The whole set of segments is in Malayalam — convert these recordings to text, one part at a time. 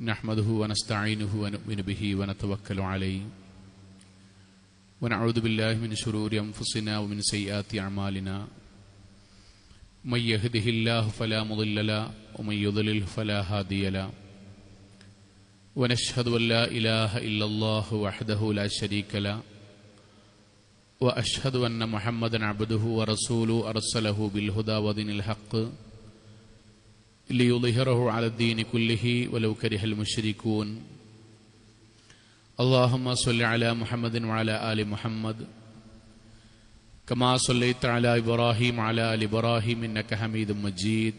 نحمده ونستعينه ونؤمن به ونتوكل عليه ونعوذ بالله من شرور أنفسنا ومن سيئات أعمالنا من يهده الله فلا مضل له ومن يضلل فلا هادي له ونشهد أن لا إله إلا الله وحده لا شريك له وأشهد أن محمدا عبده ورسوله أرسله بالهدى ودين الحق ليظهره على الدين كله ولو كره المشركون اللهم صل على محمد وعلى آل محمد كما صليت على إبراهيم وعلى آل إبراهيم إنك حميد مجيد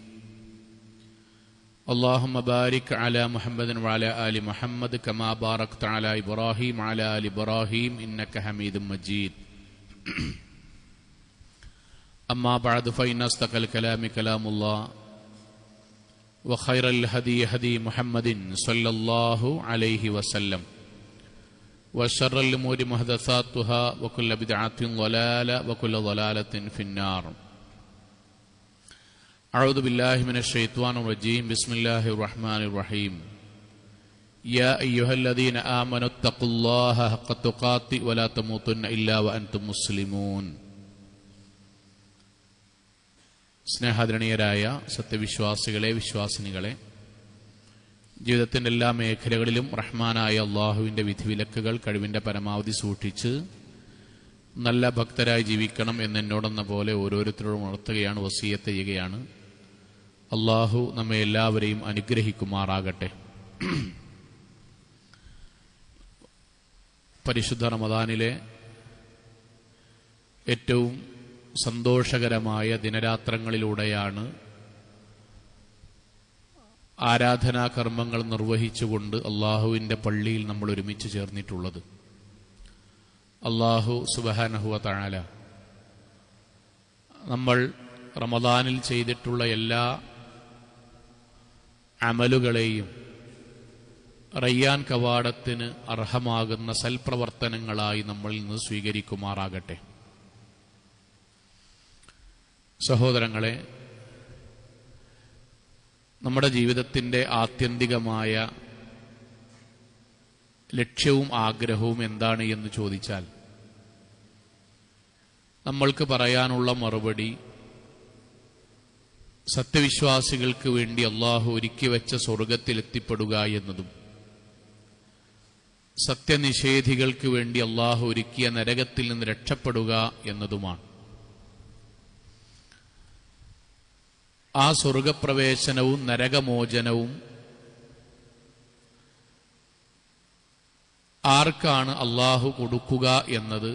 اللهم بارك على محمد وعلى آل محمد كما باركت على إبراهيم وعلى آل إبراهيم إنك حميد مجيد أما بعد فإن أصدق الكلام كلام الله وخير الهدي هدي محمد صلى الله عليه وسلم وشر الأمور محدثاتها وكل بدعة ضلالة وكل ضلالة في النار أعوذ بالله من الشيطان الرجيم بسم الله الرحمن الرحيم يا أيها الذين آمنوا اتقوا الله حق تقاته ولا تموتن إلا وأنتم مسلمون സ്നേഹാദരണീയരായ സത്യവിശ്വാസികളെ, വിശ്വാസിനികളെ, ജീവിതത്തിൻ്റെ എല്ലാ മേഖലകളിലും റഹ്മാനായ അള്ളാഹുവിൻ്റെ വിധിവിലക്കുകൾ കഴിവിൻ്റെ പരമാവധി സൂക്ഷിച്ച് നല്ല ഭക്തരായി ജീവിക്കണം എന്നെന്നോടെന്ന പോലെ ഓരോരുത്തരോടും ഉണർത്തുകയാണ്, വസിയത്ത് ചെയ്യുകയാണ്. അള്ളാഹു നമ്മെ എല്ലാവരെയും അനുഗ്രഹിക്കുമാറാകട്ടെ. പരിശുദ്ധ റമദാനിലെ ഏറ്റവും സന്തോഷകരമായ ദിനരാത്രങ്ങളിലൂടെയാണ് ആരാധനാ കർമ്മങ്ങൾ നിർവഹിച്ചുകൊണ്ട് അള്ളാഹുവിൻ്റെ പള്ളിയിൽ നമ്മൾ ഒരുമിച്ച് ചേർന്നിട്ടുള്ളത്. അള്ളാഹു സുബ്ഹാനഹു വ തആല നമ്മൾ റമദാനിൽ ചെയ്തിട്ടുള്ള എല്ലാ അമലുകളെയും റയ്യാൻ കവാടത്തിന് അർഹമാകുന്ന സൽപ്രവർത്തനങ്ങളായി നമ്മളിൽ നിന്ന് സ്വീകരിക്കുമാറാകട്ടെ. സഹോദരങ്ങളെ, നമ്മുടെ ജീവിതത്തിൻ്റെ ആത്യന്തികമായ ലക്ഷ്യവും ആഗ്രഹവും എന്താണ് എന്ന് ചോദിച്ചാൽ നമ്മൾക്ക് പറയാനുള്ള മറുപടി സത്യവിശ്വാസികൾക്ക് വേണ്ടി അള്ളാഹു ഒരുക്കി വെച്ച സ്വർഗത്തിലെത്തിപ്പെടുക എന്നതും സത്യനിഷേധികൾക്ക് വേണ്ടി അള്ളാഹു ഒരുക്കിയ നരകത്തിൽ നിന്ന് രക്ഷപ്പെടുക എന്നതുമാണ്. ആ സ്വർഗപ്രവേശനവും നരകമോചനവും ആർക്കാണ് അള്ളാഹു കൊടുക്കുക എന്നത്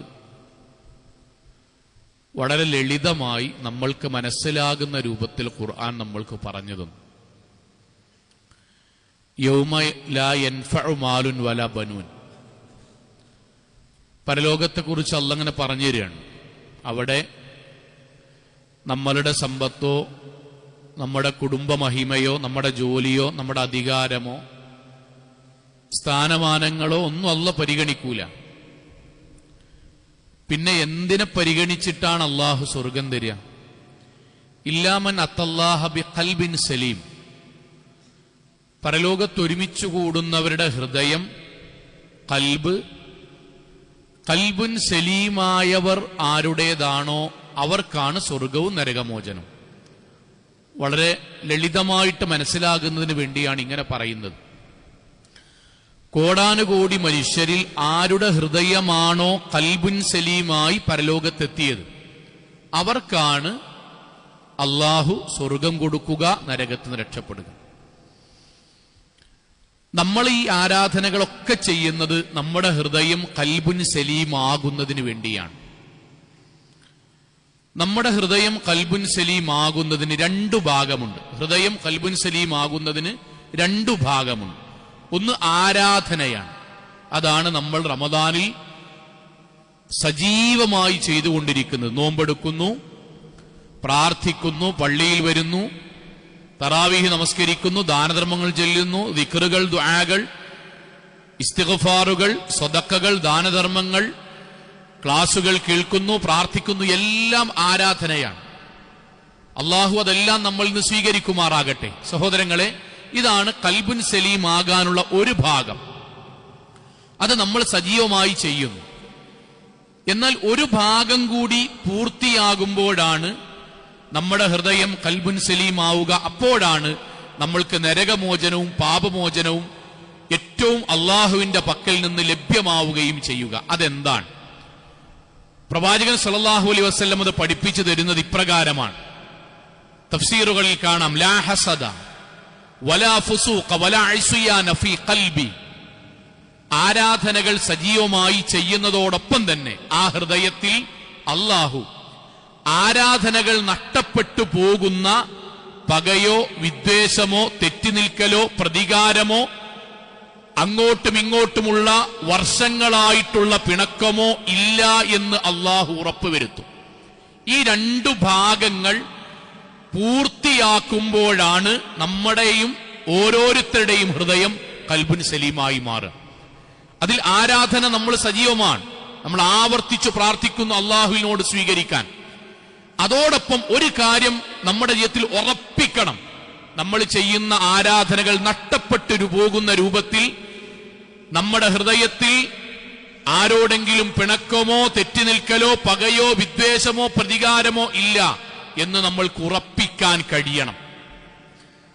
വളരെ ലളിതമായി നമ്മൾക്ക് മനസ്സിലാകുന്ന രൂപത്തിൽ ഖുർആൻ നമ്മൾക്ക് പറഞ്ഞു തന്നു. യൗമ ലാ യൻഫഉ മാലുൻ വലാ ബനൂൻ. പരലോകത്തെക്കുറിച്ച് അല്ലാഹ് അങ്ങനെ പറഞ്ഞു തരികയാണ്. അവിടെ നമ്മളുടെ സമ്പത്തോ നമ്മുടെ കുടുംബമഹിമയോ നമ്മുടെ ജോലിയോ നമ്മുടെ അധികാരമോ സ്ഥാനമാനങ്ങളോ ഒന്നും അല്ലാഹ് പരിഗണിക്കൂല. പിന്നെ എന്തിനെ പരിഗണിച്ചിട്ടാണ് അള്ളാഹു സ്വർഗം തരിക? ഇല്ലാമൻ അത്തല്ലാഹ ബിഖൽബിൻ സലീം. പരലോകത്ത് ഒരുമിച്ച് കൂടുന്നവരുടെ ഹൃദയം, കൽബുൻ സലീമായവർ ആരുടേതാണോ അവർക്കാണ് സ്വർഗവും നരകമോചനം. വളരെ ലളിതമായിട്ട് മനസ്സിലാകുന്നതിന് വേണ്ടിയാണ് ഇങ്ങനെ പറയുന്നത്. കോടാനുകോടി മനുഷ്യരിൽ ആരുടെ ഹൃദയമാണോ കൽബുൻ സലീമായി പരലോകത്തെത്തിയത് അവർക്കാണ് അള്ളാഹു സ്വർഗം കൊടുക്കുക, നരകത്തിൽ നിന്ന് രക്ഷപ്പെടുക. നമ്മൾ ഈ ആരാധനകളൊക്കെ ചെയ്യുന്നത് നമ്മുടെ ഹൃദയം കൽബുൻ സലീമാകുന്നതിന് വേണ്ടിയാണ്. നമ്മുടെ ഹൃദയം കൽബുൻ സലീം ആകുന്നതിന് രണ്ടു ഭാഗമുണ്ട്. ഹൃദയം കൽബുൻ സലീം ആകുന്നതിന് രണ്ടു ഭാഗമുണ്ട്. ഒന്ന് ആരാധനയാണ്. അതാണ് നമ്മൾ റമദാനിൽ സജീവമായി ചെയ്തുകൊണ്ടിരിക്കുന്നത്. നോമ്പെടുക്കുന്നു, പ്രാർത്ഥിക്കുന്നു, പള്ളിയിൽ വരുന്നു, തറാവീഹ് നമസ്കരിക്കുന്നു, ദാനധർമ്മങ്ങൾ ചെല്ലുന്നു, ദിക്റുകൾ, ദുആകൾ, ഇസ്തിഗ്ഫാറുകൾ, സദഖകൾ, ദാനധർമ്മങ്ങൾ, ക്ലാസുകൾ കേൾക്കുന്നു, പ്രാർത്ഥിക്കുന്നു. എല്ലാം ആരാധനയാണ്. അള്ളാഹു അതെല്ലാം നമ്മളിൽ നിന്ന് സ്വീകരിക്കുമാറാകട്ടെ. സഹോദരങ്ങളെ, ഇതാണ് ഖൽബുൻ സലീം ആകാനുള്ള ഒരു ഭാഗം. അത് നമ്മൾ സജീവമായി ചെയ്യുന്നു. എന്നാൽ ഒരു ഭാഗം കൂടി പൂർത്തിയാകുമ്പോഴാണ് നമ്മുടെ ഹൃദയം ഖൽബുൻ സലീം ആവുക. അപ്പോഴാണ് നമ്മൾക്ക് നരകമോചനവും പാപമോചനവും ഏറ്റവും അള്ളാഹുവിന്റെ പക്കൽ നിന്ന് ലഭ്യമാവുകയും ചെയ്യുക. അതെന്താണ്? പ്രവാചകൻ സല്ലല്ലാഹു അലൈഹി വസല്ലം അത് പഠിപ്പിച്ചു തരുന്നത് ഇപ്രകാരമാണ്. തഫ്സീറുകളിൽ കാണാം, ലാ ഹസദ വലാ ഫുസൂഖ വലാ ഇസ്യാന ഫീ ഖൽബി. ആരാധനകൾ സജീവമായി ചെയ്യുന്നതോടൊപ്പം തന്നെ ആ ഹൃദയത്തിൽ അള്ളാഹു ആരാധനകൾ നഷ്ടപ്പെട്ടു പോകുന്ന പകയോ വിദ്വേഷമോ തെറ്റിനിൽക്കലോ പ്രതികാരമോ അങ്ങോട്ടും ഇങ്ങോട്ടുമുള്ള വർഷങ്ങളായിട്ടുള്ള പിണക്കമോ ഇല്ല എന്ന് അള്ളാഹു ഉറപ്പുവരുത്തും. ഈ രണ്ടു ഭാഗങ്ങൾ പൂർത്തിയാക്കുമ്പോഴാണ് നമ്മുടെയും ഓരോരുത്തരുടെയും ഹൃദയം ഖൽബുൻ സലീമായി മാറുക. അതിൽ ആരാധന നമ്മൾ സജീവമാണ്, നമ്മൾ ആവർത്തിച്ചു പ്രാർത്ഥിക്കുന്നു അള്ളാഹുവിനോട് സ്വീകരിക്കാൻ. അതോടൊപ്പം ഒരു കാര്യം നമ്മുടെ ജീവിതത്തിൽ ഉറപ്പിക്കണം, നമ്മൾ ചെയ്യുന്ന ആരാധനകൾ നഷ്ടപ്പെട്ടു പോകുന്ന രൂപത്തിൽ നമ്മുടെ ഹൃദയത്തിൽ ആരോടെങ്കിലും പിണക്കമോ തെറ്റിനിൽക്കലോ പകയോ വിദ്വേഷമോ പ്രതികാരമോ ഇല്ല എന്ന് നമ്മൾക്ക് ഉറപ്പിക്കാൻ കഴിയണം.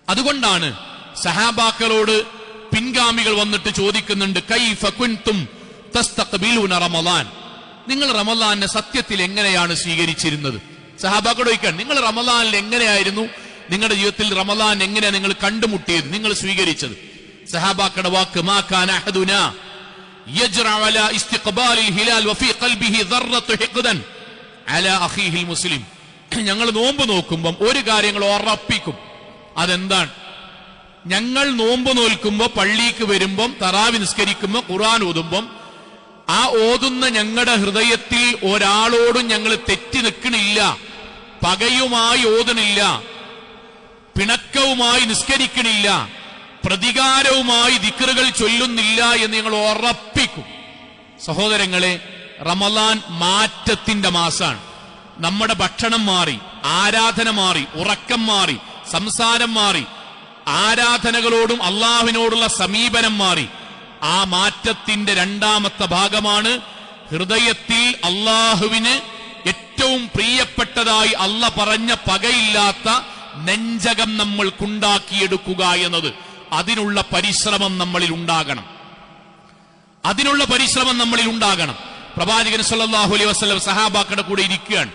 അതുകൊണ്ടാണ് സഹാബാക്കളോട് പിൻഗാമികൾ വന്നിട്ട് ചോദിക്കുന്നുണ്ട്, കൈഫ കുൻതും തസ്തഖ്ബിലൂന റമളാൻ, നിങ്ങൾ റമളാനെ സത്യത്തിൽ എങ്ങനെയാണ് സ്വീകരിച്ചിരുന്നത്? സഹാബാക്കളോട് ചോദിക്കാൻ, നിങ്ങൾ റമളാനിൽ എങ്ങനെയായിരുന്നു, നിങ്ങളുടെ ജീവിതത്തിൽ റമളാൻ എങ്ങനെയാണ് നിങ്ങൾ കണ്ടുമുട്ടിയത്, നിങ്ങൾ സ്വീകരിച്ചത്? സഹാബാക്കളുടെ വാക്ക്, മാ കാന അഹദുനാ യജ്റഅ അലാ ഇസ്തിഖ്ബാലിൽ ഹിലാൽ വഫീ ഖൽബിഹി ദർറത്തു ഹിഖ്ദൻ അലാ അഖീഹിൽ മുസ്ലിം. ഞങ്ങൾ നോമ്പ് നോക്കുമ്പോൾ ഒരു കാര്യങ്ങൾ ഉറപ്പിക്കും. അതെന്താണ്? ഞങ്ങൾ നോമ്പ് നോൽക്കുമ്പോൾ പള്ളിക്ക് വരുമ്പം തറാവി നിസ്കരിക്കുമ്പോൾ ഖുർആൻ ഓതുമ്പം ആ ഓതുന്ന ഞങ്ങളുടെ ഹൃദയത്തിൽ ഒരാളോടും ഞങ്ങൾ തെറ്റി നിൽക്കണില്ല, പകയുമായി ഓതണില്ല, പിണക്കവുമായി നിസ്കരിക്കണില്ല, പ്രതികാരവുമായി ദിക്റുകൾ ചൊല്ലുന്നില്ല എന്ന് ഞങ്ങൾ ഉറപ്പിക്കും. സഹോദരങ്ങളെ, റമളാൻ മാറ്റത്തിന്റെ മാസാണ്. നമ്മുടെ ഭക്ഷണം മാറി, ആരാധന മാറി, ഉറക്കം മാറി, സംസാരം മാറി, ആരാധനകളോടും അള്ളാഹുവിനോടുള്ള സമീപനം മാറി. ആ മാറ്റത്തിന്റെ രണ്ടാമത്തെ ഭാഗമാണ് ഹൃദയത്തിൽ അള്ളാഹുവിന് ഏറ്റവും പ്രിയപ്പെട്ടതായി അള്ള പറഞ്ഞ പകയില്ലാത്ത നെഞ്ചകം നമ്മൾക്കുണ്ടാക്കിയെടുക്കുക എന്നത്. അതിനുള്ള പരിശ്രമം നമ്മളിൽ ഉണ്ടാകണം. പ്രവാചകൻ സല്ലല്ലാഹു അലൈഹി വസല്ലം സഹാബാക്കളുടെ കൂടെ ഇരിക്കുകയാണ്.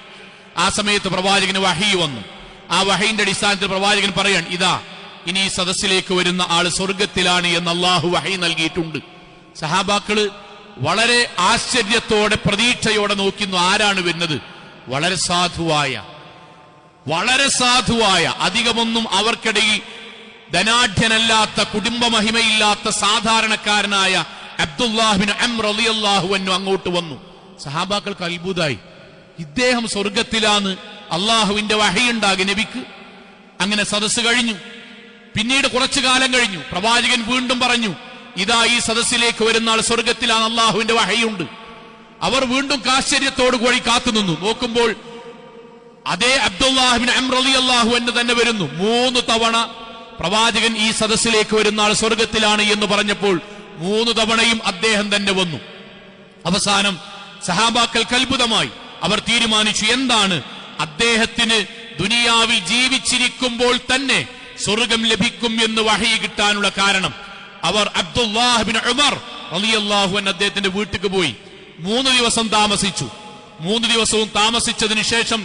ആ സമയത്ത് പ്രവാചകന് വഹി വന്നു. ആ വഹീന്റെ അടിസ്ഥാനത്തിൽ പ്രവാചകൻ പറയാൻ, ഇതാ ഇനി ഈ സദസ്സിലേക്ക് വരുന്ന ആള് സ്വർഗത്തിലാണ് എന്ന് അള്ളാഹു വഹി നൽകിയിട്ടുണ്ട്. സഹാബാക്കള് വളരെ ആശ്ചര്യത്തോടെ പ്രതീക്ഷയോടെ നോക്കുന്നു, ആരാണ് വരുന്നത്? വളരെ സാധുവായ അധികമൊന്നും അവർക്കിടയിൽ ധനാഢ്യനല്ലാത്ത കുടുംബമഹിമയില്ലാത്ത സാധാരണക്കാരനായ അബ്ദുല്ലാഹ് ബിൻ അംർ റളിയല്ലാഹു അൻഹു അങ്ങോട്ട് വന്നു. സഹാബാക്കൾക്ക് അത്ഭുതമായി, ഇദ്ദേഹം സ്വർഗത്തിലാണ്, അള്ളാഹുവിന്റെ വഹയുണ്ടാകി നബിക്ക്. അങ്ങനെ സദസ്സ് കഴിഞ്ഞു. പിന്നീട് കുറച്ചു കാലം കഴിഞ്ഞു, പ്രവാചകൻ വീണ്ടും പറഞ്ഞു, ഇതാ ഈ സദസ്സിലേക്ക് വരുന്ന ആൾ സ്വർഗത്തിലാണ്, അള്ളാഹുവിന്റെ വഹയുണ്ട്. അവർ വീണ്ടും ആശ്ചര്യത്തോടു കൂടി കാത്തുനിന്നു. നോക്കുമ്പോൾ അതേ അബ്ദുല്ലാഹ് ബിൻ അംർ റളിയല്ലാഹു അൻഹു തന്നെ വരുന്നു. 3 തവണ പ്രവാചകൻ ഈ സദസ്സിലേക്ക് വരുന്ന ആൾ സ്വർഗത്തിലാണ് എന്ന് പറഞ്ഞപ്പോൾ 3 തവണയും അദ്ദേഹം തന്നെ വന്നു. അവസാനം സഹാബാക്കൾക്ക് അത്ഭുതമായി. അവർ തീരുമാനിച്ചു, എന്താണ് അദ്ദേഹത്തിന് ദുനിയാവിൽ ജീവിച്ചിരിക്കുമ്പോൾ തന്നെ സ്വർഗം ലഭിക്കും എന്ന് വഹി കിട്ടാനുള്ള കാരണം? അവർ അബ്ദുല്ലാഹ് ബിൻ ഉമർ റളിയല്ലാഹു അൻഹു അദ്ദേഹത്തിന്റെ വീട്ടിലേക്ക് പോയി. 3 ദിവസം താമസിച്ചു. 3 ദിവസവും താമസിച്ചതിന് ശേഷം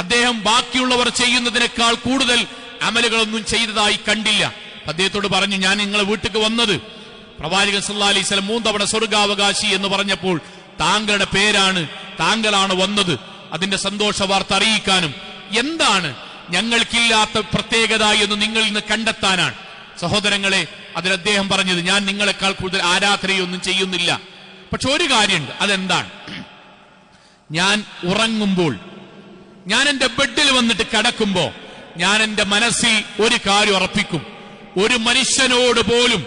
അദ്ദേഹം ബാക്കിയുള്ളവർ ചെയ്യുന്നതിനേക്കാൾ കൂടുതൽ അമലുകളൊന്നും ചെയ്തതായി കണ്ടില്ല. അദ്ദേഹത്തോട് പറഞ്ഞു, ഞാൻ നിങ്ങളെ വീട്ടിലേക്ക് വന്നത് പ്രവാചകൻ സല്ലല്ലാഹു അലൈഹി വസല്ലം 3 തവണ സ്വർഗാവകാശി എന്ന് പറഞ്ഞപ്പോൾ താങ്കളുടെ പേരാണ്, താങ്കളാണ് വന്നത്, അതിന്റെ സന്തോഷ വാർത്ത അറിയിക്കാനും എന്താണ് ഞങ്ങൾക്കില്ലാത്ത പ്രത്യേകത എന്ന് നിങ്ങളിൽ നിന്ന് കണ്ടെത്താനാണ്. സഹോദരങ്ങളെ, അതിൽ അദ്ദേഹം പറഞ്ഞത്, ഞാൻ നിങ്ങളെക്കാൾ കൂടുതൽ ആരാധനയൊന്നും ചെയ്യുന്നില്ല, പക്ഷെ ഒരു കാര്യമുണ്ട്. അതെന്താണ്? ഞാൻ ഉറങ്ങുമ്പോൾ, ഞാൻ എന്റെ ബെഡിൽ വന്നിട്ട് കിടക്കുമ്പോ ഞാൻ എന്റെ മനസ്സിൽ ഒരു കാര്യം ഉറപ്പിക്കും, ഒരു മനുഷ്യനോട് പോലും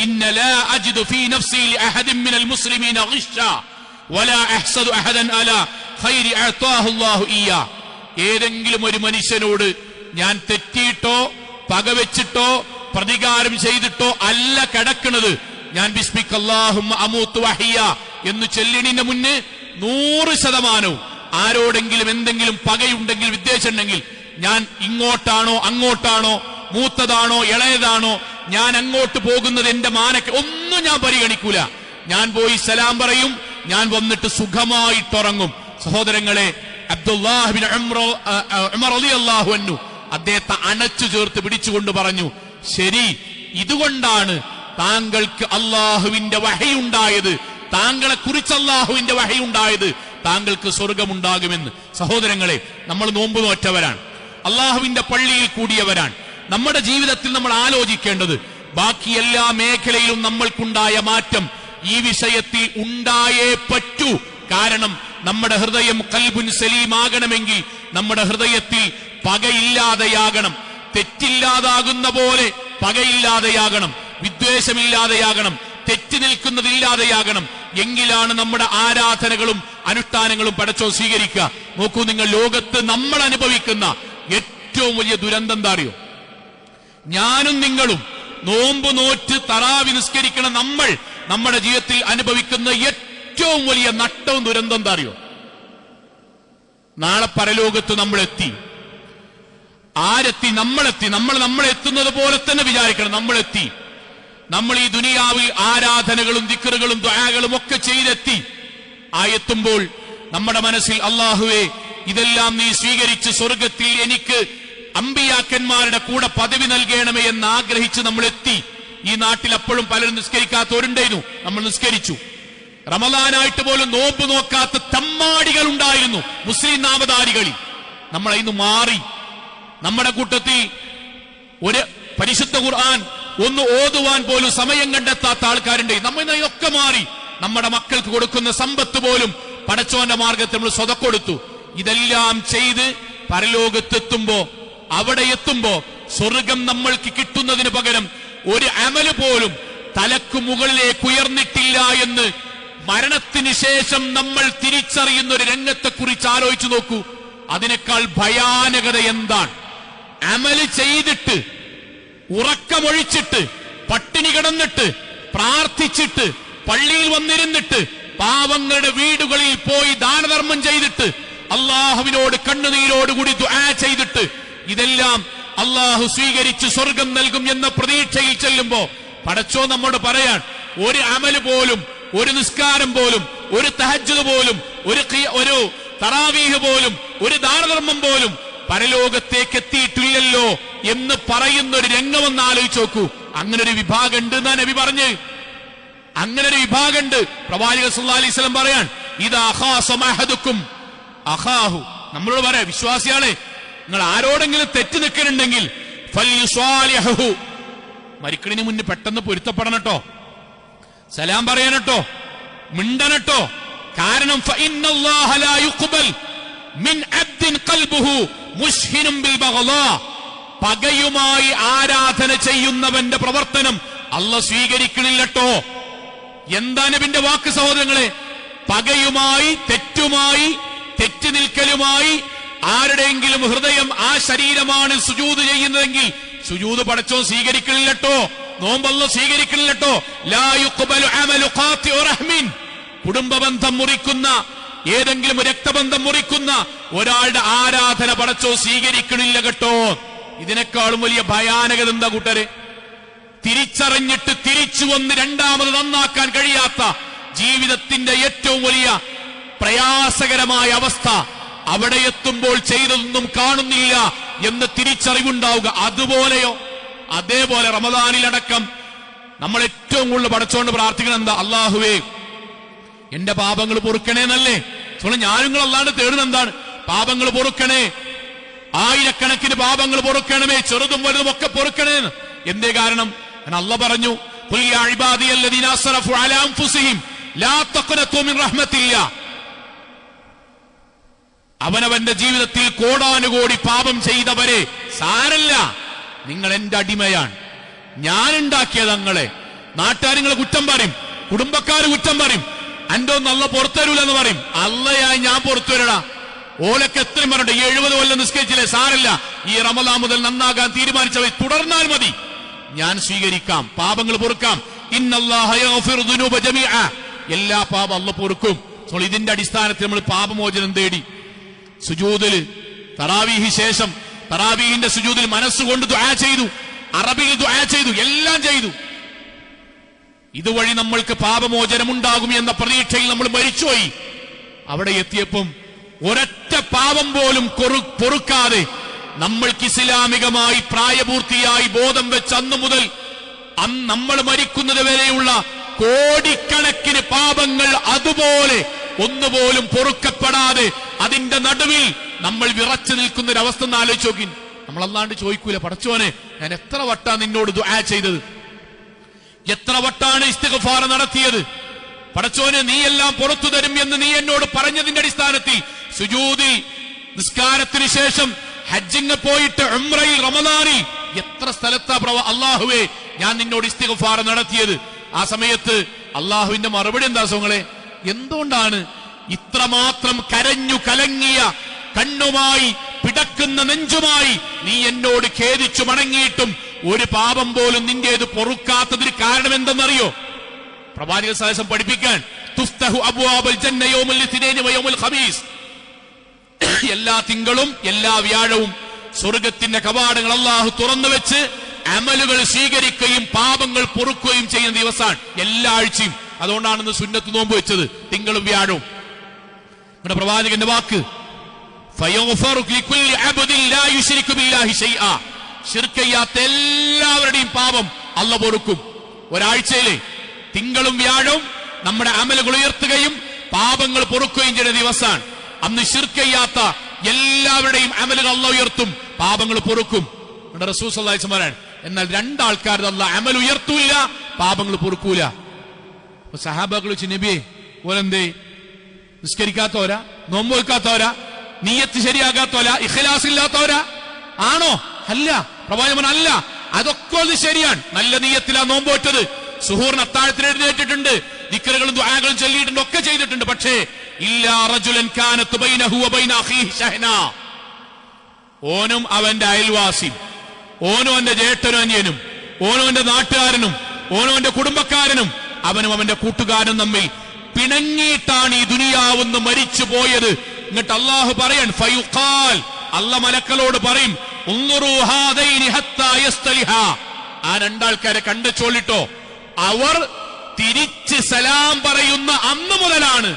ഇന്ന ലാ അജിദു ഫീ നഫ്സി ലഅഹദിൻ മിനൽ മുസ്ലിമീന ഗിശ്ശ വലാ അഹ്സദു അഹദൻ അലാ ഖൈരി അഅതാഹു അല്ലാഹു ഇയ്യാ. ഏതെങ്കിലും ഒരു മനുഷ്യനോട് ഞാൻ തെറ്റിയിട്ടോ പകവെച്ചിട്ടോ പ്രതികാരം ചെയ്തിട്ടോ അല്ല കിടക്കുന്നത്. ഞാൻ ബിസ്മിക്കല്ലാഹുമ്മ അമൂതു വഹിയ എന്ന് ചൊല്ലിണിന്റെ മുന്നേ 100% ആരോടെങ്കിലും എന്തെങ്കിലും പകയുണ്ടെങ്കിൽ, വിദ്വേഷമുണ്ടെങ്കിൽ, ഞാൻ ഇങ്ങോട്ടാണോ അങ്ങോട്ടാണോ, മൂത്തതാണോ ഇളയതാണോ, ഞാൻ അങ്ങോട്ട് പോകുന്നത് എന്റെ മാനക്ക് ഒന്നും ഞാൻ പരിഗണിക്കൂല. ഞാൻ പോയി സലാം പറയും, ഞാൻ വന്നിട്ട് സുഖമായിട്ടുറങ്ങും. സഹോദരങ്ങളെ, അബ്ദുല്ലാഹ് ബിൻ ഉമർ റളിയല്ലാഹു അൻഹു അദ്ദേഹത്തെ അണച്ചു ചേർത്ത് പിടിച്ചുകൊണ്ട് പറഞ്ഞു, ശരി, ഇതുകൊണ്ടാണ് താങ്കൾക്ക് അള്ളാഹുവിന്റെ വഹയുണ്ടായത്, താങ്കളെ കുറിച്ച് അള്ളാഹുവിന്റെ വഹയുണ്ടായത്, താങ്കൾക്ക് സ്വർഗമുണ്ടാകുമെന്ന്. സഹോദരങ്ങളെ, നമ്മൾ നോമ്പ് നോറ്റവരാണ്, അള്ളാഹുവിന്റെ പള്ളിയിൽ കൂടിയവരാണ്. നമ്മുടെ ജീവിതത്തിൽ നമ്മൾ ആലോചിക്കേണ്ടത്, ബാക്കി എല്ലാ മേഖലയിലും നമ്മൾക്കുണ്ടായ മാറ്റം ഈ വിഷയത്തിൽ ഉണ്ടായേ പറ്റൂ. കാരണം നമ്മുടെ ഹൃദയം ഖൽബുൻ സലീമാകണമെങ്കിൽ നമ്മുടെ ഹൃദയത്തിൽ പകയില്ലാതെയാകണം, തെറ്റില്ലാതാകുന്ന പോലെ പകയില്ലാതെയാകണം, വിദ്വേഷമില്ലാതെയാകണം, തെറ്റി നിൽക്കുന്നതില്ലാതെയാകണം. എങ്കിലാണ് നമ്മുടെ ആരാധനകളും അനുഷ്ഠാനങ്ങളും പടച്ചോ സ്വീകരിക്കുക. നോക്കൂ നിങ്ങൾ, ലോകത്ത് നമ്മൾ അനുഭവിക്കുന്ന ഏറ്റവും വലിയ ദുരന്തം എന്താ അറിയോ? ഞാനും നിങ്ങളും നോമ്പ് നോറ്റ് തറാവി നിസ്കരിക്കണ നമ്മൾ നമ്മുടെ ജീവിതത്തിൽ അനുഭവിക്കുന്ന ഏറ്റവും വലിയ നഷ്ടവും ദുരന്തം എന്താ അറിയോ? നാളെ പരലോകത്ത് നമ്മളെത്തി. ആരെത്തി? നമ്മളെത്തി. നമ്മൾ എത്തുന്നത് പോലെ തന്നെ വിചാരിക്കണം, നമ്മളെത്തി. നമ്മൾ ഈ ദുനിയാവിൽ ആരാധനകളും ദിക്റുകളും ദുആകളും ഒക്കെ ചെയ്തെത്തി. എത്തുമ്പോൾ നമ്മുടെ മനസ്സിൽ, അല്ലാഹുവേ, ഇതെല്ലാം നീ സ്വീകരിച്ച് സ്വർഗത്തിൽ എനിക്ക് അമ്പിയാക്കന്മാരുടെ കൂടെ പദവി നൽകണമേ എന്ന് ആഗ്രഹിച്ച് നമ്മൾ എത്തി. ഈ നാട്ടിൽ അപ്പോഴും പലരും നിസ്കരിക്കാത്തവരുണ്ടായിരുന്നു, നമ്മൾ നിസ്കരിച്ചു. റമദാനായിട്ട് പോലും നോമ്പ് നോക്കാത്ത തമ്മാടികൾ ഉണ്ടായിരുന്നു മുസ്ലിം നാമധാരികളിൽ. നമ്മൾ ഇന്ന് മാറി. നമ്മുടെ കൂട്ടത്തിൽ ഒരു പരിശുദ്ധ ഖുർആൻ ഒന്ന് ഓതുവാൻ പോലും സമയം കണ്ടെത്താത്ത ആൾക്കാരുണ്ട്. നമ്മൾ ഇതൊക്കെ മാറി. നമ്മുടെ മക്കൾക്ക് കൊടുക്കുന്ന സമ്പത്ത് പോലും പടച്ചോന്റെ മാർഗത്തിൽ നമ്മൾ സ്വതക്ക കൊടുത്തു. ഇതെല്ലാം ചെയ്ത് പരലോകത്തെത്തുമ്പോ, അവിടെ എത്തുമ്പോ സ്വർഗം നമ്മൾക്ക് കിട്ടുന്നതിന് പകരം ഒരു അമല് പോലും തലക്ക് മുകളിലേക്ക് ഉയർന്നിട്ടില്ല എന്ന് മരണത്തിന് ശേഷം നമ്മൾ തിരിച്ചറിയുന്ന ഒരു രംഗത്തെക്കുറിച്ച് ആലോചിച്ചു നോക്കൂ. അതിനേക്കാൾ ഭയാനകത എന്താണ്? അമല് ചെയ്തിട്ട്, ഉറക്കമൊഴിച്ചിട്ട്, പട്ടിണി കിടന്നിട്ട്, പ്രാർത്ഥിച്ചിട്ട്, പള്ളിയിൽ വന്നിരുന്നിട്ട്, പാവങ്ങളുടെ വീടുകളിൽ പോയി ദാനധർമ്മം ചെയ്തിട്ട്, അള്ളാഹുവിനോട് കണ്ണുനീരോടുകൂടി ദുആ ചെയ്തിട്ട്, ഇതെല്ലാം അള്ളാഹു സ്വീകരിച്ച് സ്വർഗം നൽകും എന്ന പ്രതീക്ഷയിൽ ചെല്ലുമ്പോ പടച്ചോ നമ്മോട് പറയാൻ, ഒരു അമല് പോലും, ഒരു നിസ്കാരം പോലും, ഒരു തഹജ്ജുദ് പോലും, ഒരു തറാവീഹ് പോലും, ഒരു ദാനധർമ്മം പോലും പരലോകത്തേക്ക് എത്തിയിട്ടില്ലല്ലോ എന്ന് പറയുന്ന ഒരു രംഗമെന്ന് ആലോചിച്ച് നോക്കൂ. അങ്ങനെ ഒരു വിഭാഗം ഉണ്ട് എന്നാ നബി പറഞ്ഞ്. അങ്ങനെ ഒരു വിഭാഗമുണ്ട്. പ്രവാചകൻ സല്ലല്ലാഹു അലൈഹി വസല്ലം പറയാൻ, ഇദാ ഖാസമ അഹദുക്കും അഖാഹു, നമ്മളോട് പറയാ, വിശ്വാസിയാളെ, നിങ്ങൾ ആരോടെങ്കിലും തെറ്റ് നിൽക്കുന്നുണ്ടെങ്കിൽ ഫൽയുസാലിഹു, മരിക്കണിന് മുന്നേ പെട്ടെന്ന് പൊരുത്തപ്പെടണട്ടോ, സലാം പറയാനട്ടോ, മിണ്ടനട്ടോ. കാരണം ഫഇന്നല്ലാഹ ലാ യുഖ്ബൽ മിൻ അബ്ദിൻ ഖൽബുഹു മുശ്ഹിനും ബിൽ ബഗ്ളാ, പകയുമായി ആരാധന ചെയ്യുന്നവന്റെ പ്രവർത്തനം അല്ലാഹു സ്വീകരിക്കണില്ലട്ടോ. എന്താ നബിന്റെ വാക്ക് സഹോദരങ്ങളെ? പകയുമായി, തെറ്റുമായി, തെറ്റി നിൽക്കലുമായി ആരുടെയെങ്കിലും ഹൃദയം, ആ ശരീരമാണ് സുജൂദ് ചെയ്യുന്നതെങ്കിൽ സുജൂദ് പടച്ചോ സ്വീകരിക്കണില്ലട്ടോ, നോമ്പല്ല സ്വീകരിക്കണില്ലട്ടോ. ലാ യുഖ്ബലു അമലു ഖാതിഉ റഹ്മിൻ, കുടുംബബന്ധം മുറിക്കുന്ന, ഏതെങ്കിലും രക്തബന്ധം മുറിക്കുന്ന ഒരാളുടെ ആരാധന പടച്ചോ സ്വീകരിക്കണില്ല കേട്ടോ. ഇതിനേക്കാളും വലിയ ഭയാനകത എന്താ കൂട്ടരെ? തിരിച്ചറിഞ്ഞിട്ട് തിരിച്ചു വന്ന് രണ്ടാമത് നന്നാക്കാൻ കഴിയാത്ത ജീവിതത്തിന്റെ ഏറ്റവും വലിയ പ്രയാസകരമായ അവസ്ഥ. അവിടെ എത്തുമ്പോൾ ചെയ്തതൊന്നും കാണുന്നില്ല എന്ന് തിരിച്ചറിവുണ്ടാവുക. അതുപോലെയോ, അതേപോലെ റമദാനിലടക്കം നമ്മൾ ഏറ്റവും കൂടുതൽ പടച്ചോണ്ട് പ്രാർത്ഥിക്കണം എന്താ? അല്ലാഹുവേ, എന്റെ പാപങ്ങൾ പൊറുക്കണേന്നല്ലേ. ഞാനും നിങ്ങൾ അല്ലാണ്ട് തേടുന്ന എന്താണ്? പാപങ്ങൾ പൊറുക്കണേ, ആയിരക്കണക്കിന് പാപങ്ങൾ പൊറുക്കണമേ, ചെറുതും വലുതും ഒക്കെ പൊറുക്കണേന്ന്. എന്തേ കാരണം? അല്ലാഹ് പറഞ്ഞു, ഖുൽ യാ ഇബാദിയല്ലദീന അസ്റഫു അലാ അൻഫുസിഹിം ലാ തഖ്നതു മിൻ റഹ്മത്തില്ലാ. അവനവന്റെ ജീവിതത്തിൽ കോടാനുകോടി പാപം ചെയ്തവരെ, സാരല്ല, നിങ്ങൾ എന്റെ അടിമയാണ്, ഞാൻ ഉണ്ടാക്കിയത് നിങ്ങളെ. നാട്ടുകാർ നിങ്ങളെ കുറ്റം പറയും, കുടുംബക്കാർ കുറ്റം പറയും, അന്റെ ഒന്നും അല്ല പുറത്തരൂലെന്ന് പറയും. അല്ലയായി ഞാൻ പുറത്തു വരടാ. ഓലൊക്കെ എത്രയും പറഞ്ഞിട്ട് 70 കൊല്ലം നിസ്കരിച്ചില്ലേ, സാരല്ല, ഈ റമദാൻ മുതൽ നന്നാകാൻ തീരുമാനിച്ചവർ തുടർന്നാൽ മതി. ഞാൻ സ്വീകരിക്കാം, പാപങ്ങൾ പൊറുക്കാം. ഇന്നല്ലാഹ യഗ്ഫിറു ദുനൂബ ജമീഅ, എല്ലാ പാപം അല്ലാഹു പൊറുക്കും. ഇതിന്റെ അടിസ്ഥാനത്തിൽ നമ്മൾ പാപമോചനം തേടി സുജൂദിൽ തറാവീഹി ശേഷം തറാവീഹിന്റെ സുജൂദിൽ മനസ്സുകൊണ്ട് ദുആ ചെയ്തു, അറബിയിൽ ദുആ ചെയ്തു, എല്ലാം ചെയ്തു. ഇതുവഴി നമ്മൾക്ക് പാപമോചനം ഉണ്ടാകും എന്ന പ്രതീക്ഷയിൽ നമ്മൾ മരിച്ചുപോയി. അവിടെ എത്തിയപ്പം ഒരൊറ്റ പാപം പോലും പൊറുക്കാതെ നമ്മൾക്ക് ഇസ്ലാമികമായി പ്രായപൂർത്തിയായി ബോധം വെച്ച് അന്നു മുതൽ നമ്മൾ മരിക്കുന്നത് വരെയുള്ള കോടിക്കണക്കിന് പാപങ്ങൾ അതുപോലെ ഒന്നുപോലും പൊറുക്കപ്പെടാതെ അതിന്റെ നടുവിൽ നമ്മൾ വിറച്ചു നിൽക്കുന്ന ഒരു അവസ്ഥ ഒന്ന് ആലോചിച്ച് നോക്കി. നമ്മൾ അല്ലാണ്ട് ചോദിക്കൂല, പടച്ചോനെ ഞാൻ എത്ര വട്ടാ നിന്നോട് ദുആ ചെയ്തത്, എത്ര വട്ടാണ് ഇസ്തിഗ്ഫാർ നടത്തിയത്, പടച്ചോനെ നീ എല്ലാം പുറത്തു തരും എന്ന് നീ എന്നോട് പറഞ്ഞതിന്റെ അടിസ്ഥാനത്തിൽ സുജൂദിൽ നിസ്കാരത്തിന് ശേഷം ഹജ്ജിന് പോയിട്ട് ഉംറയിൽ റമദാനിൽ എത്ര സ്ഥലത്താ അല്ലാഹുവേ ഞാൻ നിന്നോട് ഇസ്തിഗ്ഫാർ നടത്തിയത്. ആ സമയത്ത് അല്ലാഹുവിന്റെ മറുപടി എന്താ സോങ്ങളെ? എന്തുകൊണ്ടാണ് ഇത്രമാത്രം കരഞ്ഞു കലങ്ങിയ കണ്ണുമായി പിടക്കുന്ന നെഞ്ചുമായി നീ എന്നോട് ഖേദിച്ചു മടങ്ങിയിട്ടും ഒരു പാപം പോലും നിന്റേത് പൊറുക്കാത്തതിന് കാരണം എന്തെന്നറിയോ? പ്രവാചക സഹസം പഠിപ്പിക്കാൻ തുഫ്തഹു അബ്വാബുൽ ജന്ന യൗമുൽ ഇത്നൈനി വയൗമുൽ ഖമീസ്, എല്ലാ തിങ്കളും എല്ലാ വ്യാഴവും സ്വർഗത്തിന്റെ കവാടങ്ങൾ അല്ലാഹു തുറന്നു വെച്ച് അമലുകൾ സ്വീകരിക്കുകയും പാപങ്ങൾ പൊറുക്കുകയും ചെയ്യുന്ന ദിവസമാണ് എല്ലാ ആഴ്ചയും. അതുകൊണ്ടാണ് സുന്നത്ത് നോമ്പ് വെച്ചത് തിങ്കളും വ്യാഴവും. നമ്മുടെ പ്രവാചകന്റെ വാക്ക് ശിർക്ക് ചെയ്യാത്ത എല്ലാവരുടെയും പാപം അല്ലാഹു പൊറുക്കും. ഒരാഴ്ചയിലെ തിങ്കളും വ്യാഴവും നമ്മുടെ അമലുകൾ ഉയർത്തുകയും പാപങ്ങൾ പൊറുക്കുകയും ചെയ്യുന്ന ദിവസമാണ്. അന്ന് ശിർക്ക് ചെയ്യാത്ത എല്ലാവരുടെയും അമലുകൾ അല്ലാഹു ഉയർത്തും, പാപങ്ങൾ പൊറുക്കും. റസൂൽ സല്ലല്ലാഹു അലൈഹി വസല്ലം. എന്നാൽ രണ്ടാൾക്കാർ അല്ലാഹു അമൽ ഉയർത്തൂല, പാപങ്ങൾ പൊറുക്കൂല. സഹാബാക്കൾ വെച്ച് നബിയെ ഓരെന്തേ നിസ്കരിക്കാത്തവരാ, നോമ്പ് വെക്കാത്തവരാ, നിയ്യത്ത് ശരിയാകാത്തവരാ, ഇഖ്ലാസ് ഇല്ലാത്തവരാ ആണോ? അല്ല. പ്രവാചകൻ അല്ല, അതൊക്കെ അത് ശരിയാണ്. നല്ല നിയ്യത്തിലാ നോമ്പ് വെച്ചത്, സുഹൂറിന് അത്താഴത്തിന് എഴുന്നേറ്റിട്ടുണ്ട്, ദിക്റുകളും ദുആകളും ചൊല്ലിയിട്ടുണ്ട്, ഒക്കെ ചെയ്തിട്ടുണ്ട്. പക്ഷേ ഇല്ലാ റജുലൻ കാനത്ത് ബൈനഹു വബൈന അഖീഹി ശഹ്നാ, ഓനും അവന്റെ അയൽവാസിയും, ഓനും അവന്റെ ജേഷ്ഠനും അനിയനും, ഓനും അവന്റെ നാട്ടുകാരനും, ഓനും അവന്റെ കുടുംബക്കാരനും, അവനും അവന്റെ കൂട്ടുകാരനും തമ്മിൽ പിണങ്ങിയിട്ടാണ് ഈ ദുനിയാവെന്ന് മരിച്ചു പോയത്. എന്നിട്ട് അല്ലാഹു പറയാൻ ഫയുഖാൽ, അല്ലാഹു മലക്കളോട് പറയും, ഉൻദുറൂ ഹാദൈനി ഹത്താ യസ്തലിഹാ, ആ രണ്ടാൾക്കാരെ കണ്ടുചോളിട്ടോ, അവർ തിരിച്ച് സലാം പറയുന്ന അന്ന് മുതലാണ്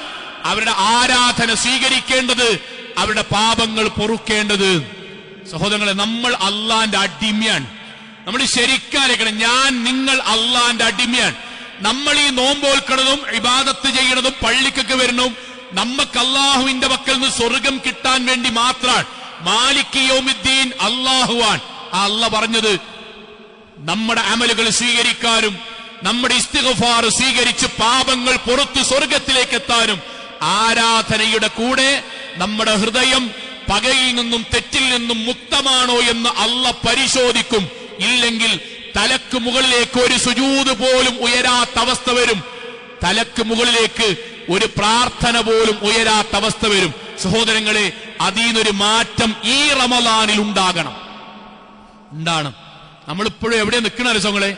അവരുടെ ആരാധന സ്വീകരിക്കേണ്ടത്, അവരുടെ പാപങ്ങൾ പൊറുക്കേണ്ടത്. സഹോദരങ്ങളെ, നമ്മൾ അള്ളാന്റെ അടിമയാണ്. നമ്മൾ ശരിക്കാലിക്കണം, ഞാൻ നിങ്ങൾ അള്ളാന്റെ അടിമയാണ്. നമ്മൾ ഈ നോമ്പോൽക്കണതും ഇബാദത്ത് ചെയ്യണതും പള്ളിക്കൊക്കെ വരണതും നമുക്ക് അള്ളാഹുവിന്റെ പക്കൽ നിന്ന് സ്വർഗം കിട്ടാൻ വേണ്ടി മാത്രമാണ്. മാലിക് യൗമിദ്ദീൻ അള്ളാഹുവാൻ. ആ അള്ളാഹ് പറഞ്ഞത് നമ്മുടെ അമലുകൾ സ്വീകരിക്കാനും നമ്മുടെ ഇസ്തിഗ്ഫാർ സ്വീകരിച്ച് പാപങ്ങൾ പുറത്തു സ്വർഗത്തിലേക്ക് എത്താനും ആരാധനയുടെ കൂടെ നമ്മുടെ ഹൃദയം പകയിൽ നിന്നും തെറ്റിൽ നിന്നും മുക്തമാണോ എന്ന് അള്ളാഹ് പരിശോധിക്കും. ഇല്ലെങ്കിൽ തലക്ക് മുകളിലേക്ക് ഒരു സുജൂദ് പോലും ഉയരാത്ത അവസ്ഥ വരും, തലക്ക് മുകളിലേക്ക് ഒരു പ്രാർത്ഥന പോലും ഉയരാത്ത അവസ്ഥ വരും. സഹോദരങ്ങളെ, അതിനൊരു മാറ്റം ഈ റമളാനിൽ ഉണ്ടാകണം. നമ്മളിപ്പോഴും എവിടെ നിൽക്കണ സോങ്ങളെ?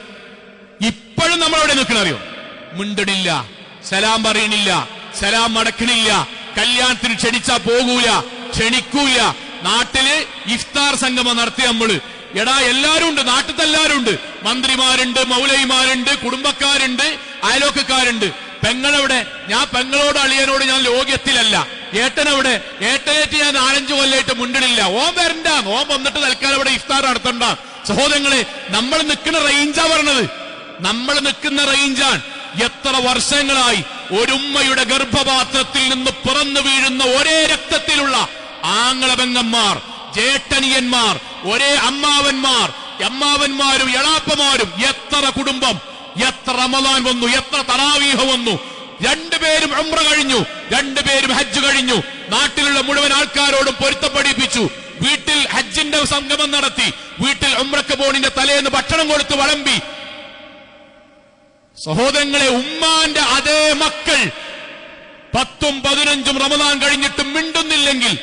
ഇപ്പോഴും നമ്മൾ എവിടെ നിൽക്കണറിയോ? മിണ്ടണില്ല, സലാം പറയണില്ല, സലാം മടക്കണില്ല, കല്യാണത്തിന് ക്ഷണിച്ചാ പോകൂല, ക്ഷണിക്കൂല. നാട്ടില് ഇഫ്താർ സംഗമം നടത്തി നമ്മള്, എടാ എല്ലാരും ഉണ്ട്, നാട്ടിലത്തെ എല്ലാരും ഉണ്ട്, മന്ത്രിമാരുണ്ട്, മൗലൈമാരുണ്ട്, കുടുംബക്കാരുണ്ട്, അയലോക്കക്കാരുണ്ട്. പെങ്ങളെവിടെ? ഞാൻ പെങ്ങളോട് അളിയനോട് ഞാൻ ലോക്യത്തിലല്ല. ഏട്ടനെവിടെ? ഏട്ടനേറ്റ് ഞാൻ 4-5 കൊല്ലായിട്ട് മുണ്ടണില്ല. ഓൻ വരണ്ട, ഓൻ വന്നിട്ട് തൽക്കാലം ഇവിടെ ഇഫ്താർ നടത്തണ്ട. സഹോദരങ്ങളെ, നമ്മൾ നിൽക്കുന്ന റേഞ്ചാ പറഞ്ഞത്, നമ്മൾ നിൽക്കുന്ന റേഞ്ചാണ്. എത്ര വർഷങ്ങളായി ഒരുമ്മയുടെ ഗർഭപാത്രത്തിൽ നിന്ന് പിറന്നു വീഴുന്ന ഒരേ രക്തത്തിലുള്ള ആങ്ങളപെങ്ങന്മാർ, ജേട്ടനിയന്മാർ, ഒരേ അമ്മാവന്മാരും എളാപ്പമാരും, എത്ര കുടുംബം, എത്ര റമളാൻ വന്നു, എത്ര തറാവീഹ് വന്നു, രണ്ടുപേരും ഉംറ കഴിഞ്ഞു, രണ്ടുപേരും ഹജ്ജ് കഴിഞ്ഞു, നാട്ടിലുള്ള മുഴുവൻ ആൾക്കാരോടും പൊരുത്തപ്പെടിപ്പിച്ചു, വീട്ടിൽ ഹജ്ജിന്റെ സംഗമം നടത്തി, വീട്ടിൽ ഉംറക്ക് പോണിന്റെ തലേന്ന് ഭക്ഷണം കൊടുത്ത് വളമ്പി. സഹോദരങ്ങളെ, ഉമ്മാന്റെ അതേ മക്കൾ 10ഉം 15ഉം റമളാൻ കഴിഞ്ഞിട്ടും മിണ്ടുന്നില്ലെങ്കിൽ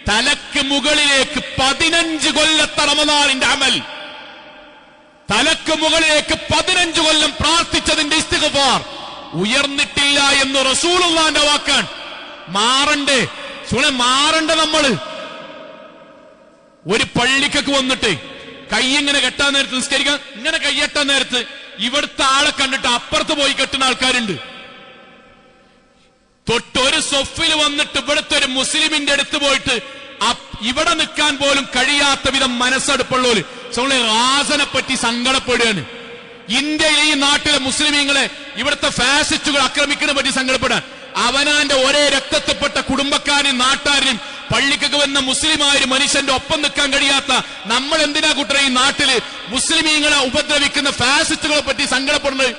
തലക്ക് മുകളിലേക്ക് 15 കൊല്ലത്തെ റമളാനിന്റെ അമൽ തലക്ക് മുകളിലേക്ക് 15 കൊല്ലം പ്രാർത്ഥിച്ചതിന്റെ ഇസ്തിഗ്ഫാർ ഉയർന്നിട്ടില്ല എന്ന് റസൂലുള്ളാഹിന്റെ വാക്കാണ്. മാറണ്ടേ മാറണ്ട. നമ്മള് ഒരു പള്ളിക്കൊക്കെ വന്നിട്ട് കൈ ഇങ്ങനെ കെട്ടാൻ നേരത്ത്, നിസ്കരിക്കാൻ ഇങ്ങനെ കൈയെട്ടാൻ നേരത്ത് ഇവിടുത്തെ ആളെ കണ്ടിട്ട് അപ്പുറത്ത് പോയി കെട്ടുന്ന ആൾക്കാരുണ്ട്. തൊട്ടൊരു സൊഫിൽ വന്നിട്ട് ഇവിടുത്തെ ഒരു മുസ്ലിമിന്റെ അടുത്ത് പോയിട്ട് ഇവിടെ നിൽക്കാൻ പോലും കഴിയാത്ത വിധം മനസ്സെടുപ്പുള്ളവര് റാസനെ പറ്റി സങ്കടപ്പെടുകയാണ്. ഇന്ത്യയിലെ ഈ നാട്ടിലെ മുസ്ലിമീങ്ങളെ ഇവിടുത്തെ ഫാസിസ്റ്റുകൾ ആക്രമിക്കുന്നതിനെ പറ്റി സങ്കടപ്പെടാൻ അവനാന്റെ ഒരേ രക്തത്തിൽപ്പെട്ട കുടുംബക്കാരും നാട്ടാരും പള്ളിക്കൊക്കെ വന്ന മുസ്ലിമായ ഒരു മനുഷ്യന്റെ ഒപ്പം നിൽക്കാൻ കഴിയാത്ത നമ്മൾ എന്തിനാ കൂട്ടരെ ഈ നാട്ടില് മുസ്ലിമീങ്ങളെ ഉപദ്രവിക്കുന്ന ഫാസിസ്റ്റുകളെ പറ്റി സങ്കടപ്പെടുന്നത്?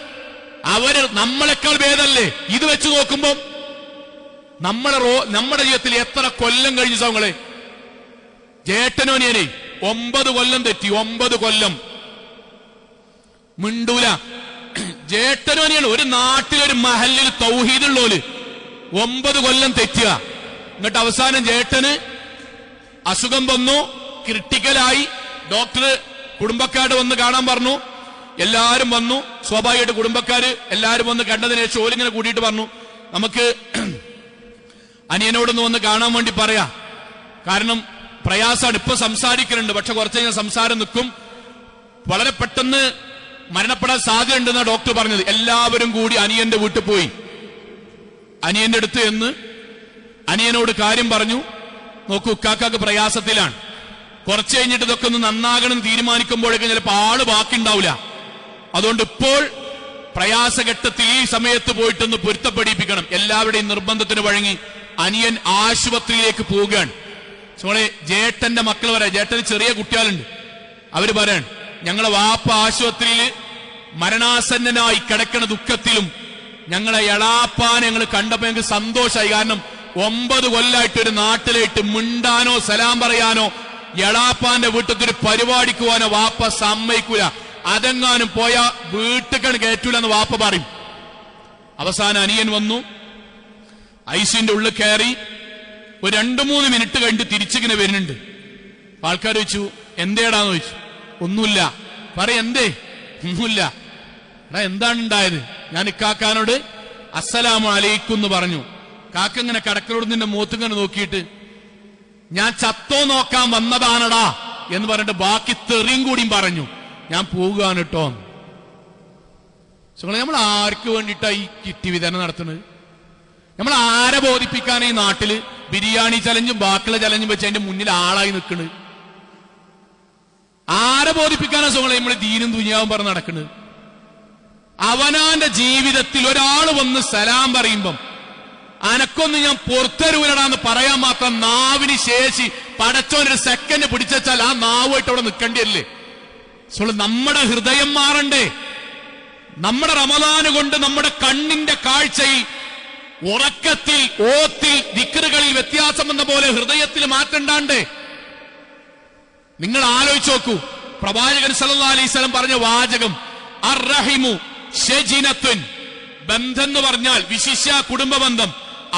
അവര് നമ്മളെക്കാൾ ഭേദമല്ലേ? ഇത് വെച്ച് നോക്കുമ്പോ നമ്മുടെ ജീവിതത്തിൽ എത്ര കൊല്ലം കഴിഞ്ഞു സൗങ്ങളെ? ജേട്ടനോനിയനെ 9 കൊല്ലം തെറ്റി. 9 കൊല്ലം മിണ്ടൂല. ജേട്ടനോനിയാണ് ഒരു നാട്ടിലൊരു മഹല്ലിൽ തൗഹീദുള്ളോല് 9 കൊല്ലം തെറ്റുക. എന്നിട്ട് അവസാനം ജേട്ടന് അസുഖം വന്നു, ക്രിട്ടിക്കലായി. ഡോക്ടർ കുടുംബക്കാട് വന്ന് കാണാൻ പറഞ്ഞു. എല്ലാരും വന്നു. സ്വാഭാവികമായിട്ട് കുടുംബക്കാര് എല്ലാരും വന്ന് കണ്ടതിന് ശേഷം ഓലിങ്ങനെ കൂട്ടിയിട്ട് പറഞ്ഞു, നമുക്ക് അനിയനോടൊന്ന് വന്ന് കാണാൻ വേണ്ടി പറയാ. കാരണം പ്രയാസമാണ്. ഇപ്പൊ സംസാരിക്കുന്നുണ്ട്, പക്ഷെ കുറച്ച് കഴിഞ്ഞാൽ സംസാരം നിൽക്കും. വളരെ പെട്ടെന്ന് മരണപ്പെടാൻ സാധ്യതയുണ്ടെന്നാണ് ഡോക്ടർ പറഞ്ഞത്. എല്ലാവരും കൂടി അനിയന്റെ വീട്ടിൽ പോയി. അനിയന്റെ അടുത്ത് എന്ന് അനിയനോട് കാര്യം പറഞ്ഞു. നോക്കൂ, കാക്കാക്ക് പ്രയാസത്തിലാണ്. കുറച്ച് കഴിഞ്ഞിട്ട് ഇതൊക്കെ ഒന്ന് നന്നാകണം തീരുമാനിക്കുമ്പോഴേക്കും ചിലപ്പോൾ ആള് ബാക്കിയുണ്ടാവില്ല. അതുകൊണ്ട് ഇപ്പോൾ പ്രയാസഘട്ടത്തിൽ ഈ സമയത്ത് പോയിട്ടൊന്ന് പൊരുത്തപ്പെടിപ്പിക്കണം. എല്ലാവരുടെയും നിർബന്ധത്തിന് വഴങ്ങി അനിയൻ ആശുപത്രിയിലേക്ക് പോവുകയാണ്. ജേട്ടന്റെ മക്കൾ പറയാം, ജേട്ടന് ചെറിയ കുട്ടികളുണ്ട്. അവര് പറയാൻ, ഞങ്ങളെ വാപ്പ ആശുപത്രിയിൽ മരണാസന്നനായി കിടക്കണ ദുഃഖത്തിലും ഞങ്ങളെ എളാപ്പാനെ ഞങ്ങൾ കണ്ടപ്പോ ഞങ്ങൾക്ക് സന്തോഷമായി. കാരണം 9 കൊല്ലമായിട്ട് ഒരു നാട്ടിലായിട്ട് മിണ്ടാനോ സലാം പറയാനോ എളാപ്പാന്റെ വീട്ടിൽ ഒരു പരിപാടിക്ക് പോകാനോ വാപ്പ സമ്മതിക്കൂല. അതെങ്ങാനും പോയാ വീട്ടിൽ കയറ്റൂല എന്ന് വാപ്പ പറയും. അവസാനം അനിയൻ വന്നു, ഐസിന്റെ ഉള്ളിൽ കയറി. ഒരു 2-3 മിനിറ്റ് കഴിഞ്ഞിട്ട് തിരിച്ചിങ്ങനെ വരുന്നുണ്ട്. ആൾക്കാർ ചോദിച്ചു, എന്തേടാന്ന് ചോദിച്ചു. ഒന്നുമില്ല. എന്തേ? ഒന്നുമില്ല. എടാ എന്താണ് ഉണ്ടായത്? ഞാൻ ഇക്കാക്കാനോട് അസ്സലാമു അലൈക്കും എന്ന് പറഞ്ഞു. കാക്ക ഇങ്ങനെ കടക്കലോട് നിന്റെ മൂത്തിങ്ങനെ നോക്കിയിട്ട്, ഞാൻ ചത്തോ നോക്കാൻ വന്നതാണടാ എന്ന് പറഞ്ഞിട്ട് ബാക്കി തെറിയും കൂടിയും പറഞ്ഞു. ഞാൻ പോവുകയാണ് കേട്ടോ. നമ്മൾ ആർക്ക് വേണ്ടിയിട്ടാ ഈ കിറ്റ് വിതരണം നടത്തുന്നത്? നമ്മൾ ആരെ ബോധിപ്പിക്കാനാ ഈ നാട്ടില് ബിരിയാണി ചലഞ്ചും ബാക്കിയുള്ള ചലഞ്ചും വെച്ച് അതിന്റെ മുന്നിൽ ആളായി നിൽക്കുന്നത്? ആരെ ബോധിപ്പിക്കാനാ സുഖങ്ങളെ നമ്മൾ ദീനും ദുനിയാവും പറഞ്ഞ് നടക്കുന്നത്? അവനാന്റെ ജീവിതത്തിൽ ഒരാൾ വന്ന് സലാം പറയുമ്പം അനക്കൊന്ന് ഞാൻ പുറത്തരൂലടാന്ന് പറയാൻ മാത്രം നാവിന് ശേഷി പടച്ചോനൊരു സെക്കൻഡ് പിടിച്ചാൽ ആ നാവുമായിട്ട് അവിടെ നിൽക്കേണ്ടിയല്ലേ? നമ്മുടെ ഹൃദയം മാറണ്ടേ? നമ്മുടെ റമദാന് കൊണ്ട് നമ്മുടെ കണ്ണിന്റെ കാഴ്ചയിൽ, ഉറക്കത്തിൽ, ഓത്തിൽ, ദിക്റുകളിൽ വ്യത്യാസം വന്ന പോലെ ഹൃദയത്തിൽ മാറ്റണ്ടാണ്ടേ? നിങ്ങൾ ആലോചിച്ച് നോക്കൂ. പ്രവാചകൻ സല്ലല്ലാഹു അലൈഹി വസല്ലം പറഞ്ഞ വാചകം, അർറഹിമു ശജിനത്തുൻ. ബന്ധം എന്ന് പറഞ്ഞാൽ വിശിഷ്യ കുടുംബബന്ധം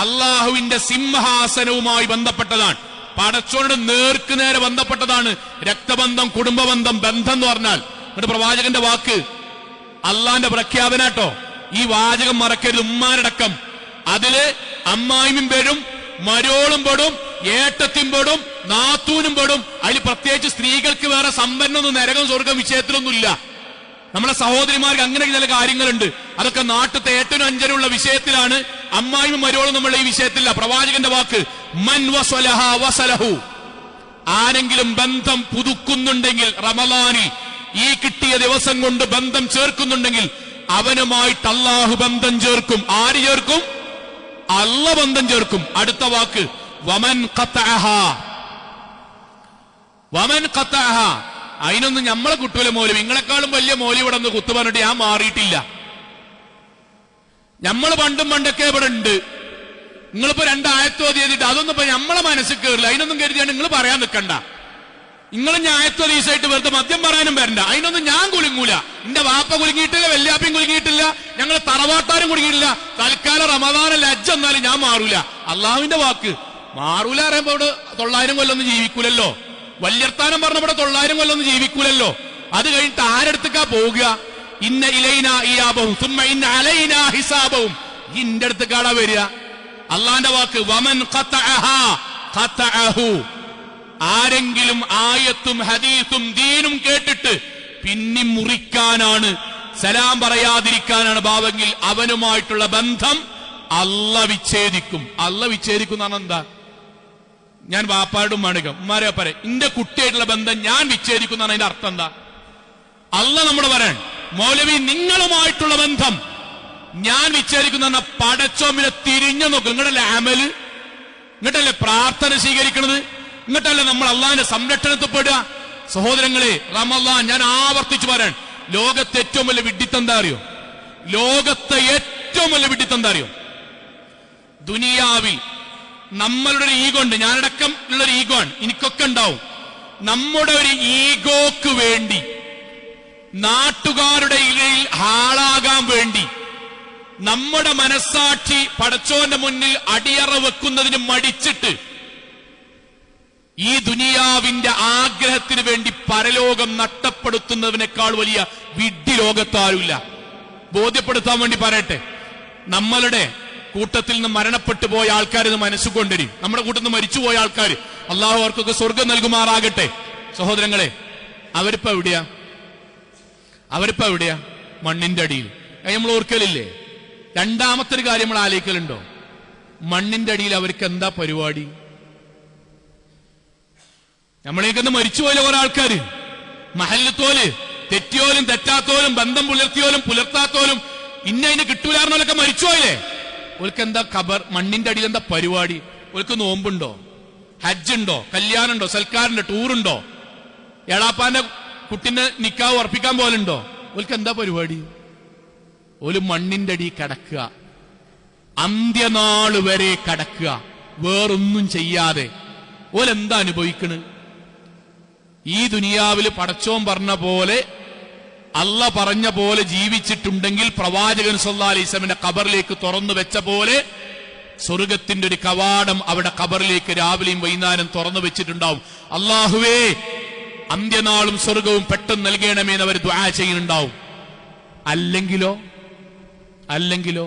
അള്ളാഹുവിന്റെ സിംഹാസനവുമായി ബന്ധപ്പെട്ടതാണ്. പടച്ചോനോട് നേർക്ക് നേരെ ബന്ധപ്പെട്ടതാണ് രക്തബന്ധം, കുടുംബബന്ധം, ബന്ധം എന്ന് പറഞ്ഞാൽ. എന്നിട്ട് പ്രവാചകന്റെ വാക്ക് അള്ളാന്റെ പ്രഖ്യാപനാട്ടോ. ഈ വാചകം മറക്കരുത്. ഉമ്മാരടക്കം അതില് അമ്മായിയും പെടും, മരോളും പെടും, ഏട്ടത്തിയും പെടും, നാത്തൂനും പെടും. അതിൽ പ്രത്യേകിച്ച് സ്ത്രീകൾക്ക് വേറെ സമ്പന്നൊന്നും നരകം സ്വർഗം വിഷയത്തിലൊന്നുമില്ല. നമ്മളെ സഹോദരിമാർക്ക് അങ്ങനെ ചില കാര്യങ്ങളുണ്ട്. അതൊക്കെ നാട്ടിലത്തെ ഏറ്റവും അഞ്ചനുള്ള വിഷയത്തിലാണ്. അമ്മായിയും മരോളും നമ്മളുടെ ഈ വിഷയത്തില്ല. പ്രവാചകന്റെ വാക്ക്, മൻ വസലഹ വസലഹു. ആരെങ്കിലും ബന്ധം പുതുക്കുന്നുണ്ടെങ്കിൽ റമളാനിൽ ഈ കിട്ടിയ ദിവസം കൊണ്ട് ബന്ധം ചേർക്കുന്നുണ്ടെങ്കിൽ അവനുമായിട്ട് അല്ലാഹു ബന്ധം ചേർക്കും. ആര് ചേർക്കും? അല്ല ബന്ധം ചേർക്കും. അടുത്ത വാക്ക്, വമൻ ഖതഅഹ. വമൻ ഖതഅഹ. അതിനൊന്നും നമ്മളെ കുട്ടൂല മൗലവി. നിങ്ങളെക്കാളും വലിയ മൗലവി ഇവിടെ ഒന്ന് കുത്തു പറഞ്ഞിട്ട് ഞാൻ മാറിയിട്ടില്ല. നമ്മൾ പണ്ടൊക്കെ ഇവിടെ ഉണ്ട്. നിങ്ങളിപ്പോ 2 ആയത്ത് ഓതിയിട്ട് അതൊന്നും ഇപ്പൊ നമ്മളെ മനസ്സിൽ കയറില്ല. അതിനൊന്നും കരുതിയാണ് നിങ്ങൾ പറയാൻ നിൽക്കണ്ട. നിങ്ങൾ ഞായത്ത് ദിവസമായിട്ട് വെറുതെ മദ്യം പറയാനും വരണ്ട. അതിനൊന്നും ഞാൻ കുലുങ്ങൂല. എന്റെ വാപ്പ കുലുങ്ങിയിട്ടില്ല, വല്യാപ്പയും കുലുങ്ങിയിട്ടില്ല, ഞങ്ങൾ തറവാട്ടാരും കുലുങ്ങിയിട്ടില്ല. തൽക്കാലം റമദാന ലജ്ജ എന്നാലും ഞാൻ മാറൂല. അള്ളാഹുവിന്റെ വാക്ക് മാറൂല പറയുമ്പോ ഇവിടെ 900 കൊല്ലൊന്നും ജീവിക്കൂലല്ലോ. വല്യർത്താനം പറഞ്ഞ ഇവിടെ 900 കൊല്ലൊന്നും ജീവിക്കൂലല്ലോ. അത് കഴിഞ്ഞിട്ട് ആരടുത്തേക്കാ പോവുക? ഇന്ന ഇലൈനാ ഇയാബഹും സുമ്മ ഇന്ന അലൈനാ ഹിസാബഹും. ഇന്റെ അടുത്തേക്കാടാ വരിക. അള്ളാന്റെ വാക്ക് വമൻ ഖതഅഹാ ഖതഅഹു. ആരെങ്കിലും ആയത്തും ഹദീസും ദീനും കേട്ടിട്ട് പിന്നെ മുറിക്കാനാണ്, സലാം പറയാതിരിക്കാനാണ് ഭാവമെങ്കിൽ അവനുമായിട്ടുള്ള ബന്ധം അള്ള വിച്ഛേദിക്കും. അള്ള വിച്ഛേദിക്കും എന്ന് പറഞ്ഞാൽ എന്താ? ഞാൻ വാപ്പാടും മണികം ഉമ്മാരെ പറ എന്റെ കുട്ടിയായിട്ടുള്ള ബന്ധം ഞാൻ വിച്ഛേദിക്കും എന്നാണ് അതിന്റെ അർത്ഥം എന്താ? അള്ള നമ്മൾ പറയാൻ മൗലവി നിങ്ങളുമായിട്ടുള്ള ബന്ധം ഞാൻ വിച്ഛേദിക്കുന്ന പടച്ചോമിനെ തിരിഞ്ഞു നോക്കും. ഇങ്ങോട്ടല്ലേ അമല്, ഇങ്ങോട്ടല്ലേ പ്രാർത്ഥന സ്വീകരിക്കുന്നത്, ഇങ്ങോട്ടല്ലേ നമ്മൾ അള്ളാഹിന്റെ സംരക്ഷണത്തിൽ പെടുക. സഹോദരങ്ങളെ, റമളാൻ ഞാൻ ആവർത്തിച്ചു പറയാൻ, ലോകത്തെ ഏറ്റവും വലിയ വിഡ്ഢിത്തം എന്താ അറിയോ? ലോകത്തെ ഏറ്റവും വലിയ വിഡ്ഢിത്തം എന്താ അറിയോ? ദുനിയാവിൽ നമ്മളുടെ ഒരു ഈഗോ ഉണ്ട്, ഞാനടക്കം ഉള്ളൊരു ഈഗോ ആണ്, എനിക്കൊക്കെ ഉണ്ടാവും. നമ്മുടെ ഒരു ഈഗോക്ക് വേണ്ടി, നാട്ടുകാരുടെ ഇടയിൽ ഹാളാകാൻ വേണ്ടി, നമ്മുടെ മനസ്സാക്ഷി പടച്ചോന്റെ മുന്നിൽ അടിയറ വെക്കുന്നതിന് മടിച്ചിട്ട് ഈ ദുനിയാവിന്റെ ആഗ്രഹത്തിന് വേണ്ടി പരലോകം നഷ്ടപ്പെടുത്തുന്നതിനേക്കാൾ വലിയ വിഡ്ഢി ലോകത്താരുമില്ല. ബോധ്യപ്പെടുത്താൻ വേണ്ടി പറയട്ടെ, നമ്മളുടെ കൂട്ടത്തിൽ നിന്ന് മരണപ്പെട്ടു പോയ ആൾക്കാർ ഇത് മനസ്സുകൊണ്ടിരും. നമ്മുടെ കൂട്ടത്തിൽ നിന്ന് മരിച്ചുപോയ ആൾക്കാർ അള്ളാഹു അവർക്കൊക്കെ സ്വർഗം നൽകുമാറാകട്ടെ. സഹോദരങ്ങളെ, അവരിപ്പോ എവിടെയാ? മണ്ണിന്റെ അടിയിൽ. നമ്മൾ ഓർക്കലില്ലേ? രണ്ടാമത്തെ ഒരു കാര്യം നമ്മൾ ആലോചിക്കലുണ്ടോ? മണ്ണിന്റെ അടിയിൽ അവർക്ക് എന്താ പരിപാടി? നമ്മളേക്കൊന്ന് മരിച്ചുപോയ കുറെ ആൾക്കാര്, മഹല്ലത്തോല്, തെറ്റിയോലും തെറ്റാത്തോലും, ബന്ധം പുലർത്തിയോലും പുലർത്താത്തോലും, ഇന്നതിന് കിട്ടൂലാർന്നോലൊക്കെ മരിച്ചുപോയില്ലേ? ഓൽക്ക് എന്താ മണ്ണിന്റെ അടിയിൽ എന്താ പരിപാടി? ഓൽക്ക് നോമ്പുണ്ടോ, ഹജ്ജുണ്ടോ, കല്യാണുണ്ടോ, സൽക്കാരുണ്ടോ, ടൂറുണ്ടോ, എളാപ്പാന്റെ കുട്ടിനെ നിക്കാവ് ഉറപ്പിക്കാൻ പോലുണ്ടോ? ഓൽക്ക് എന്താ പരിപാടി? ഓല് മണ്ണിന്റെ അടി കടക്കുക, അന്ത്യനാള് വരെ കടക്കുക, വേറൊന്നും ചെയ്യാതെ. ഓലെന്താ അനുഭവിക്കണ്? ഈ ദുനിയാവില് പടച്ചോൻ പറഞ്ഞ പോലെ, അള്ള പറഞ്ഞ പോലെ ജീവിച്ചിട്ടുണ്ടെങ്കിൽ പ്രവാചകൻ സല്ലല്ലാഹു അലൈഹി വസല്ലമയുടെ ഖബറിലേക്ക് തുറന്നു വെച്ച പോലെ സ്വർഗത്തിന്റെ ഒരു കവാടം അവിടെ ഖബറിലേക്ക് രാവിലെയും വൈകുന്നേരം തുറന്നു വെച്ചിട്ടുണ്ടാവും. അള്ളാഹുവേ, അന്ത്യനാളും സ്വർഗവും പെട്ടെന്ന് നൽകണമേന്ന് അവർ ദുആ ചെയ്യുന്നുണ്ടാവും. അല്ലെങ്കിലോ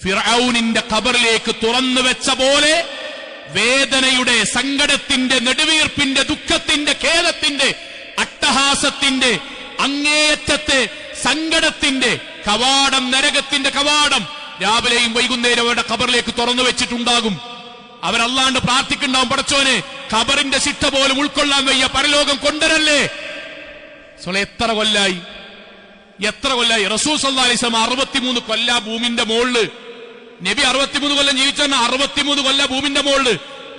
ഫിർഔനിന്റെ ഖബറിലേക്ക് തുറന്നു വെച്ച പോലെ വേദനയുടെ, സങ്കടത്തിന്റെ, നെടുവീർപ്പിന്റെ, ദുഃഖത്തിന്റെ, ഖേദത്തിന്റെ, അട്ടഹാസത്തിന്റെ, അങ്ങേയറ്റത്തെ സങ്കടത്തിന്റെ കവാടം, നരകത്തിന്റെ കവാടം രാവിലെയും വൈകുന്നേരം അവരുടെ ഖബറിലേക്ക് തുറന്നു വെച്ചിട്ടുണ്ടാകും. അവരല്ലാണ്ട് പ്രാർത്ഥിക്കുന്നുണ്ടാവും, പടച്ചോനെ ഖബറിന്റെ ശിക്ഷ പോലും ഉൾക്കൊള്ളാൻ വയ്യ, പരലോകം കൊണ്ടുവരല്ലേ. എത്ര കൊല്ലായി റസൂൽ സല്ലല്ലാഹു അലൈഹി വസല്ലം 63 കൊല്ല ഭൂമിന്റെ മുകളില്. നബി 63 കൊല്ലം ജീവിച്ച 63 കൊല്ല ഭൂമിന്റെ മുകളില്.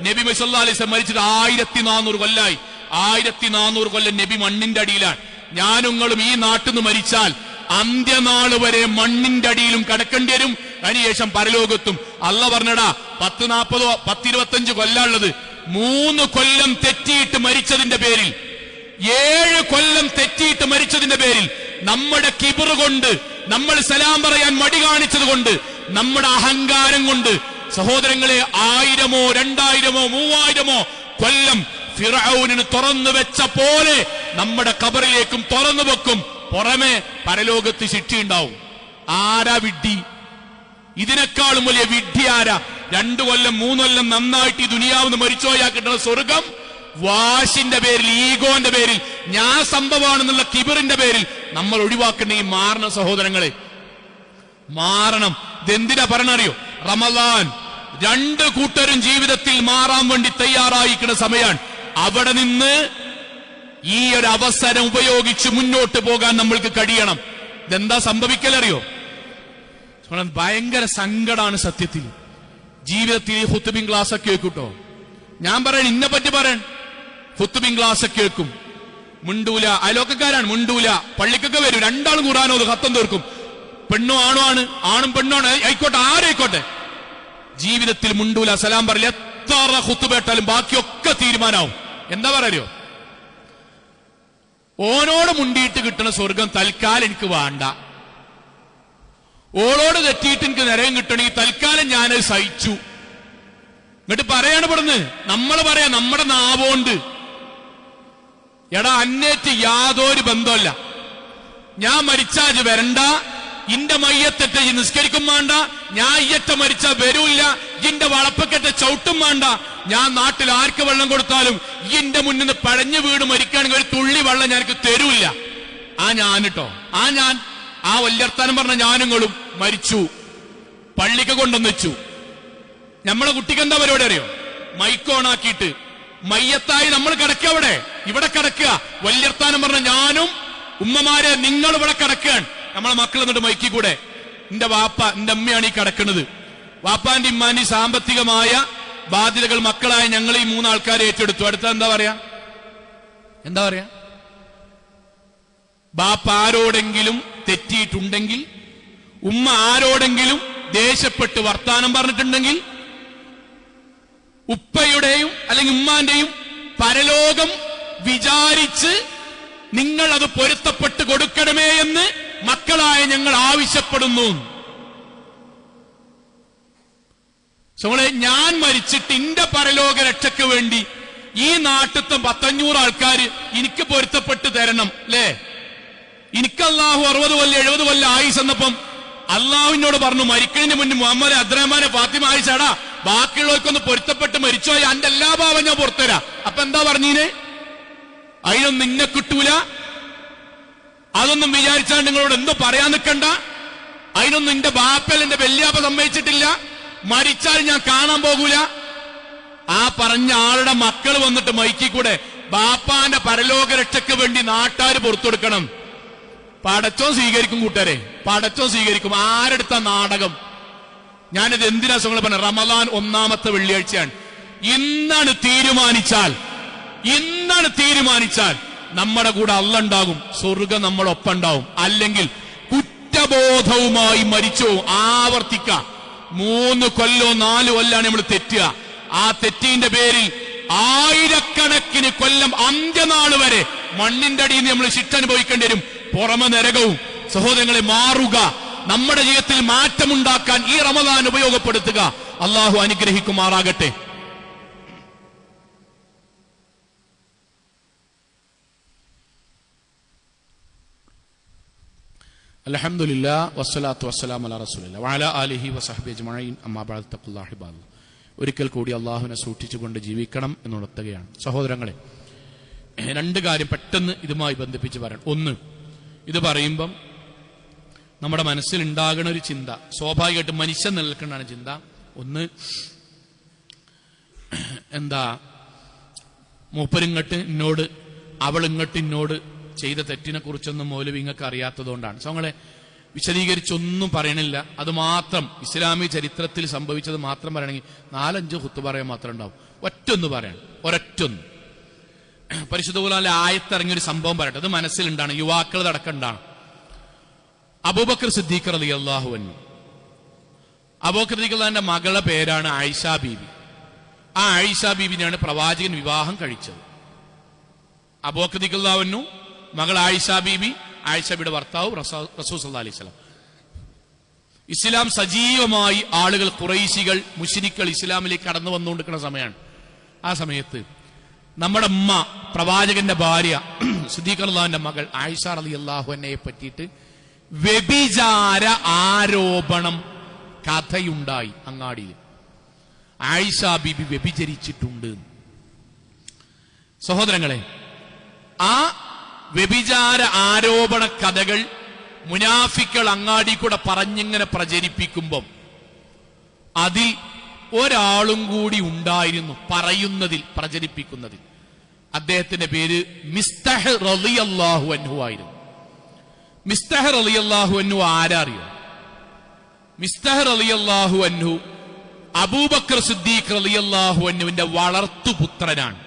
നബി സല്ലല്ലാഹു അലൈഹി വസല്ലം മരിച്ചിട്ട് 1400 കൊല്ലായി. 1400 കൊല്ലം നബി മണ്ണിന്റെ അടിയിലാണ്. ഞാനുങ്ങളും ഈ നാട്ടിൽ നിന്ന് മരിച്ചാൽ അന്ത്യനാള് വരെ മണ്ണിന്റെ അടിയിലും കിടക്കേണ്ടി വരും. അതിനുശേഷം പരലോകത്തും. അള്ള പറഞ്ഞടാ 10-40 10-25 കൊല്ലാനുള്ളത്. 3 കൊല്ലം തെറ്റിയിട്ട് മരിച്ചതിന്റെ പേരിൽ, 7 കൊല്ലം തെറ്റിയിട്ട് മരിച്ചതിന്റെ പേരിൽ, നമ്മുടെ കിബറ് കൊണ്ട്, നമ്മൾ സലാം പറയാൻ മടി കാണിച്ചത് കൊണ്ട്, നമ്മുടെ അഹങ്കാരം കൊണ്ട്, സഹോദരങ്ങളെ 1000-ഓ 2000-ഓ 3000-ഓ കൊല്ലം ഫിർഔനിന് തുറന്നു വെച്ച പോലെ നമ്മുടെ ഖബറിലേക്കും തുറന്നു വെക്കും. പുറമെ പരലോകത്ത് ശിക്ഷയുണ്ടാവും. ആരാ വിഡ്ഢി? ഇതിനേക്കാളും വലിയ വിഡ്ഢി ആരാ? 2 കൊല്ലം 3 കൊല്ലം നന്നായിട്ട് ഈ ദുനിയാവിന്ന് മരിച്ചോയാ കിട്ടുന്ന സ്വർഗം വാശിന്റെ പേരിൽ, ഈഗോന്റെ പേരിൽ, ഞാൻ സംഭവമാണെന്നുള്ള കിബറിന്റെ പേരിൽ നമ്മൾ ഒഴിവാക്കണമെങ്കിൽ മാറണം. സഹോദരങ്ങളെ, മാറണം. ഇതെന്തിനാ പറഞ്ഞറിയോ? റമളാൻ 2 കൂട്ടരും ജീവിതത്തിൽ മാറാൻ വേണ്ടി തയ്യാറായിരിക്കുന്ന സമയമാണ്. അവിടെ നിന്ന് ഈ ഒരു അവസരം ഉപയോഗിച്ച് മുന്നോട്ട് പോകാൻ നമ്മൾക്ക് കഴിയണം. ഇതെന്താ സംഭവിക്കലറിയോ? ഭയങ്കര സങ്കടമാണ് സത്യത്തിൽ. ജീവിതത്തിൽ ഈ ഖുത്ബിൻ ക്ലാസ് ഒക്കെ കേൾക്കൂട്ടോ. ഞാൻ പറയാൻ ഇന്നെ പറ്റി പറയാൻ ഖുത്ബിൻ ക്ലാസ് ഒക്കെ കേൾക്കും, മുണ്ടൂല. അയലോക്കക്കാരാണ്, മുണ്ടൂല. പള്ളിക്കൊക്കെ വരും, 2 ആളും ഖുർആൻ ഓതും, ഖത്തം തീർക്കും. പെണ്ണും ആണും ആണ്, ആണും പെണ്ണുമാണ്, ആയിക്കോട്ടെ, ആരായിക്കോട്ടെ. ജീവിതത്തിൽ മുണ്ടൂല, സലാം പറയില്ല. എത്ര ഖുത്ബ കേട്ടാലും ബാക്കിയൊക്കെ തീരുമാനമാവും. എന്താ പറയോ? ഓനോട് മുണ്ടിയിട്ട് കിട്ടുന്ന സ്വർഗം തൽക്കാലം എനിക്ക് വേണ്ട, ഓളോട് തെറ്റിയിട്ട് എനിക്ക് നരകം കിട്ടണമെങ്കിൽ തൽക്കാലം ഞാനത് സഹിച്ചു. എന്നിട്ട് പറയാണ് പെടുന്ന്, നമ്മൾ പറയാം നമ്മുടെ നാവോണ്ട് എടാ അന്നേറ്റ് യാതൊരു ബന്ധമല്ല, ഞാൻ മരിച്ചാജ് വരണ്ട, ഇന്റെ മയ്യത്തെറ്റ നിസ്കരിക്കും വേണ്ട, ഞാൻ ഇയ്യറ്റ മരിച്ചാ വരൂല്ല, ഇന്റെ വളപ്പക്കെറ്റ ചവിട്ടും വേണ്ട, ഞാൻ നാട്ടിൽ ആർക്ക് വെള്ളം കൊടുത്താലും ഇന്റെ മുന്നിൽ നിന്ന് പഴഞ്ഞു വീട് മരിക്കുകയാണെങ്കിൽ ഒരു തുള്ളി വെള്ളം ഞാനക്ക് തരൂല്ല. ഞാൻ ആ വല്യർത്താനം പറഞ്ഞ ഞാനുങ്ങളും മരിച്ചു, പള്ളിക്ക് കൊണ്ടുവന്ന് വെച്ചു. നമ്മളെ കുട്ടിക്ക് എന്താ പരിപാടി അറിയോ? മൈക്ക് ഓണാക്കിയിട്ട് മയ്യത്തായി നമ്മൾ കിടക്കുക, ഇവിടെ കിടക്കുക, വല്യർത്താനം പറഞ്ഞ ഞാനും ഉമ്മമാരെ നിങ്ങൾ ഇവിടെ കിടക്കുകയാണ്. നമ്മളെ മക്കൾ എന്നിട്ട് മൈക്കി കൂടെ എന്റെ വാപ്പ എന്റെ അമ്മയാണ് ഈ കിടക്കുന്നത്, വാപ്പാന്റെ ഇമ്മാന്റെ സാമ്പത്തികമായ ബാധ്യതകൾ മക്കളായ ഞങ്ങൾ ഈ 3 ആൾക്കാരെ ഏറ്റെടുത്തു. അടുത്ത എന്താ പറയാ? ബാപ്പ ആരോടെങ്കിലും തെറ്റിയിട്ടുണ്ടെങ്കിൽ, ഉമ്മ ആരോടെങ്കിലും ദേഷ്യപ്പെട്ട് വർത്താനം പറഞ്ഞിട്ടുണ്ടെങ്കിൽ, ഉപ്പയുടെയും അല്ലെങ്കിൽ ഉമ്മാന്റെയും പരലോകം വിചാരിച്ച് നിങ്ങൾ അത് പൊരുത്തപ്പെട്ട് കൊടുക്കണമേ എന്ന് മക്കളായ ഞങ്ങൾ ആവശ്യപ്പെടുന്നു. ഞാൻ മരിച്ചിട്ട് എന്റെ പരലോക രക്ഷയ്ക്ക് വേണ്ടി ഈ നാട്ടിലത്തെ 500 ആൾക്കാർ എനിക്ക് പൊരുത്തപ്പെട്ട് തരണം അല്ലേ? എനിക്ക് അള്ളാഹു 60 കൊല്ലം 70 കൊല്ലം ആയുസ് എന്നപ്പം അള്ളാഹുവിനോട് പറഞ്ഞു, മരിക്കുന്നതിന് മുന്നേ മുഹമ്മദ് അബ്ദുറഹ്മാനെ ഫാത്തിമ ആയിഷാടാ ബാക്കിയുള്ളവർക്കൊന്ന് പൊരുത്തപ്പെട്ട് മരിച്ചോയ എന്റെ എല്ലാ ഭാവം ഞാൻ പുറത്തുതരാ. അപ്പൊ എന്താ പറഞ്ഞീനെ? അതിനൊന്നും നിന്നെ കിട്ടൂല, അതൊന്നും വിചാരിച്ചാൽ നിങ്ങളോട് എന്തോ പറയാൻ നിൽക്കണ്ട, അതിനൊന്നും എന്റെ ബാപ്പൽ എന്റെ വല്യാപ്പ സമ്മതിച്ചിട്ടില്ല, മരിച്ചാൽ ഞാൻ കാണാൻ പോകൂല. ആ പറഞ്ഞ ആളുടെ മക്കൾ വന്നിട്ട് മൈക്കി കൂടെ ബാപ്പാന്റെ പരലോക രക്ഷയ്ക്ക് വേണ്ടി നാട്ടാര് പുറത്തുകൊടുക്കണം. പടച്ചോ സ്വീകരിക്കും കൂട്ടരെ, പടച്ചോ സ്വീകരിക്കും. ആരെടുത്ത നാടകം? ഞാനിത് എന്തിനാ നിങ്ങൾ പറഞ്ഞ? റമദാൻ 1ാമത്തെ വെള്ളിയാഴ്ചയാണ്. ഇന്നാണ് തീരുമാനിച്ചാൽ നമ്മുടെ കൂടെ അള്ള ഉണ്ടാകും, സ്വർഗം നമ്മളൊപ്പം ഉണ്ടാവും. അല്ലെങ്കിൽ കുറ്റബോധവുമായി മരിച്ചു ആവർത്തിക്കാം. 3 കൊല്ലോ 4 കൊല്ലാണ് നമ്മൾ തെറ്റുക. ആ തെറ്റിന്റെ പേരിൽ ആയിരക്കണക്കിന് കൊല്ലം അന്ത്യനാൾ വരെ മണ്ണിന്റെ അടിയിൽ നമ്മൾ ശിക്ഷ അനുഭവിക്കേണ്ടി വരും, പുറമെ നരകവും. സഹോദരങ്ങളെ, മാറുക, നമ്മുടെ ജീവിതത്തിൽ മാറ്റമുണ്ടാക്കാൻ ഈ റമദാൻ ഉപയോഗപ്പെടുത്തുക. അള്ളാഹു അനുഗ്രഹിക്കുമാറാകട്ടെ. അൽഹംദുലില്ലാഹ് വസ്സലാത്തു വസ്സലാമു അലാ റസൂലില്ലാഹ് വഅലാ ആലിഹി വസഹ്ബിഹി അജ്മഈൻ. അമ്മാ ബഅദ്. തഖ്വല്ലാഹി ഇബാദ്. ഒരിക്കൽ കൂടി അള്ളാഹുവിനെ സൂക്ഷിച്ചുകൊണ്ട് ജീവിക്കണം എന്നുണർത്തുകയാണ്. സഹോദരങ്ങളെ, 2 കാര്യം പെട്ടെന്ന് ഇതുമായി ബന്ധിപ്പിച്ച് പറയാം. ഒന്ന്, ഇത് പറയുമ്പം നമ്മുടെ മനസ്സിൽ ഉണ്ടാകുന്ന ഒരു ചിന്ത, സ്വാഭാവികമായിട്ട് മനുഷ്യൻ നിലനിൽക്കുന്നതാണ് ചിന്ത. ഒന്ന്, എന്താ മൂപ്പരിങ്ങട്ട് എന്നോട് അവളിങ്ങട്ട് എന്നോട് ചെയ്ത തെറ്റിനെ കുറിച്ചൊന്നും മൗലവി ഇങ്ങൾക്ക് അറിയാത്തതുകൊണ്ടാണ്. ഞങ്ങളെ വിശദീകരിച്ചൊന്നും പറയണില്ല. അത് മാത്രം ഇസ്ലാമിക ചരിത്രത്തിൽ സംഭവിച്ചത് മാത്രം പറയണമെങ്കിൽ 4-5 ഖുത്ബ പറയാൻ മാത്രം ഉണ്ടാവും. ഒറ്റൊന്ന് പറയണം, ഒരൊറ്റൊന്ന്. പരിശുദ്ധ ഖുർആനിലെ ആയത്തിറങ്ങിയൊരു സംഭവം പറയട്ടെ, അത് മനസ്സിലുണ്ടാണ്, യുവാക്കൾ അടക്കണ്ടാണ്. അബൂബക്കർ സിദ്ദീഖ് റളിയല്ലാഹു അൻഹു, അബൂബക്കർ സിദ്ദീഖിന്റെ മകളുടെ പേരാണ് ആയിഷ ബീബി. ആ ആയിഷ ബീബിനെയാണ് പ്രവാചകൻ വിവാഹം കഴിച്ചത്. അബൂബക്കർ റളിയല്ലാഹു അൻഹു, മകൾ ആയിഷ ബീബി, ആയിഷ ബിയുടെ ഭർത്താവ് റസൂൽ സല്ലല്ലാഹു അലൈഹി വസല്ലം. ഇസ്ലാം സജീവമായി ആളുകൾ, ഖുറൈശികൾ, മുശ്രിക്കുകൾ ഇസ്ലാമിലേക്ക് കടന്നു വന്നുകൊണ്ടിരിക്കുന്ന സമയമാണ്. ആ സമയത്ത് നമ്മുടെ ഉമ്മ, പ്രവാചകന്റെ ഭാര്യ സിദ്ദീഖ് റളിയല്ലാഹുവിന്റെ മകൾ ആയിഷ റളിയല്ലാഹു അൻഹയെ പറ്റിയിട്ട് വ്യഭിചാര ആരോപണം കഥയുണ്ടായി അങ്ങാടിയിൽ. ആയിഷ ബീബി വ്യഭിചരിച്ചിട്ടുണ്ട്. സഹോദരങ്ങളെ, ആ വ്യഭിചാര ആരോപണ കഥകൾ മുനാഫിക്കൾ അങ്ങാടി കൂടെ പറഞ്ഞിങ്ങനെ പ്രചരിപ്പിക്കുമ്പം അതിൽ ഒരാളും കൂടി ഉണ്ടായിരുന്നു പറയുന്നതിൽ, പ്രചരിപ്പിക്കുന്നതിൽ. അദ്ദേഹത്തിന്റെ പേര് മിസ്തഹ് റളിയല്ലാഹു അൻഹു ആയിരുന്നു. മിസ്തഹ് റളിയല്ലാഹു അൻഹു ആരറിയോ? മിസ്തഹ് റളിയല്ലാഹു അൻഹു അബൂബക്കർ സിദ്ദീഖ് റളിയല്ലാഹു അൻഹുവിന്റെ വളർത്തുപുത്രനാണ്.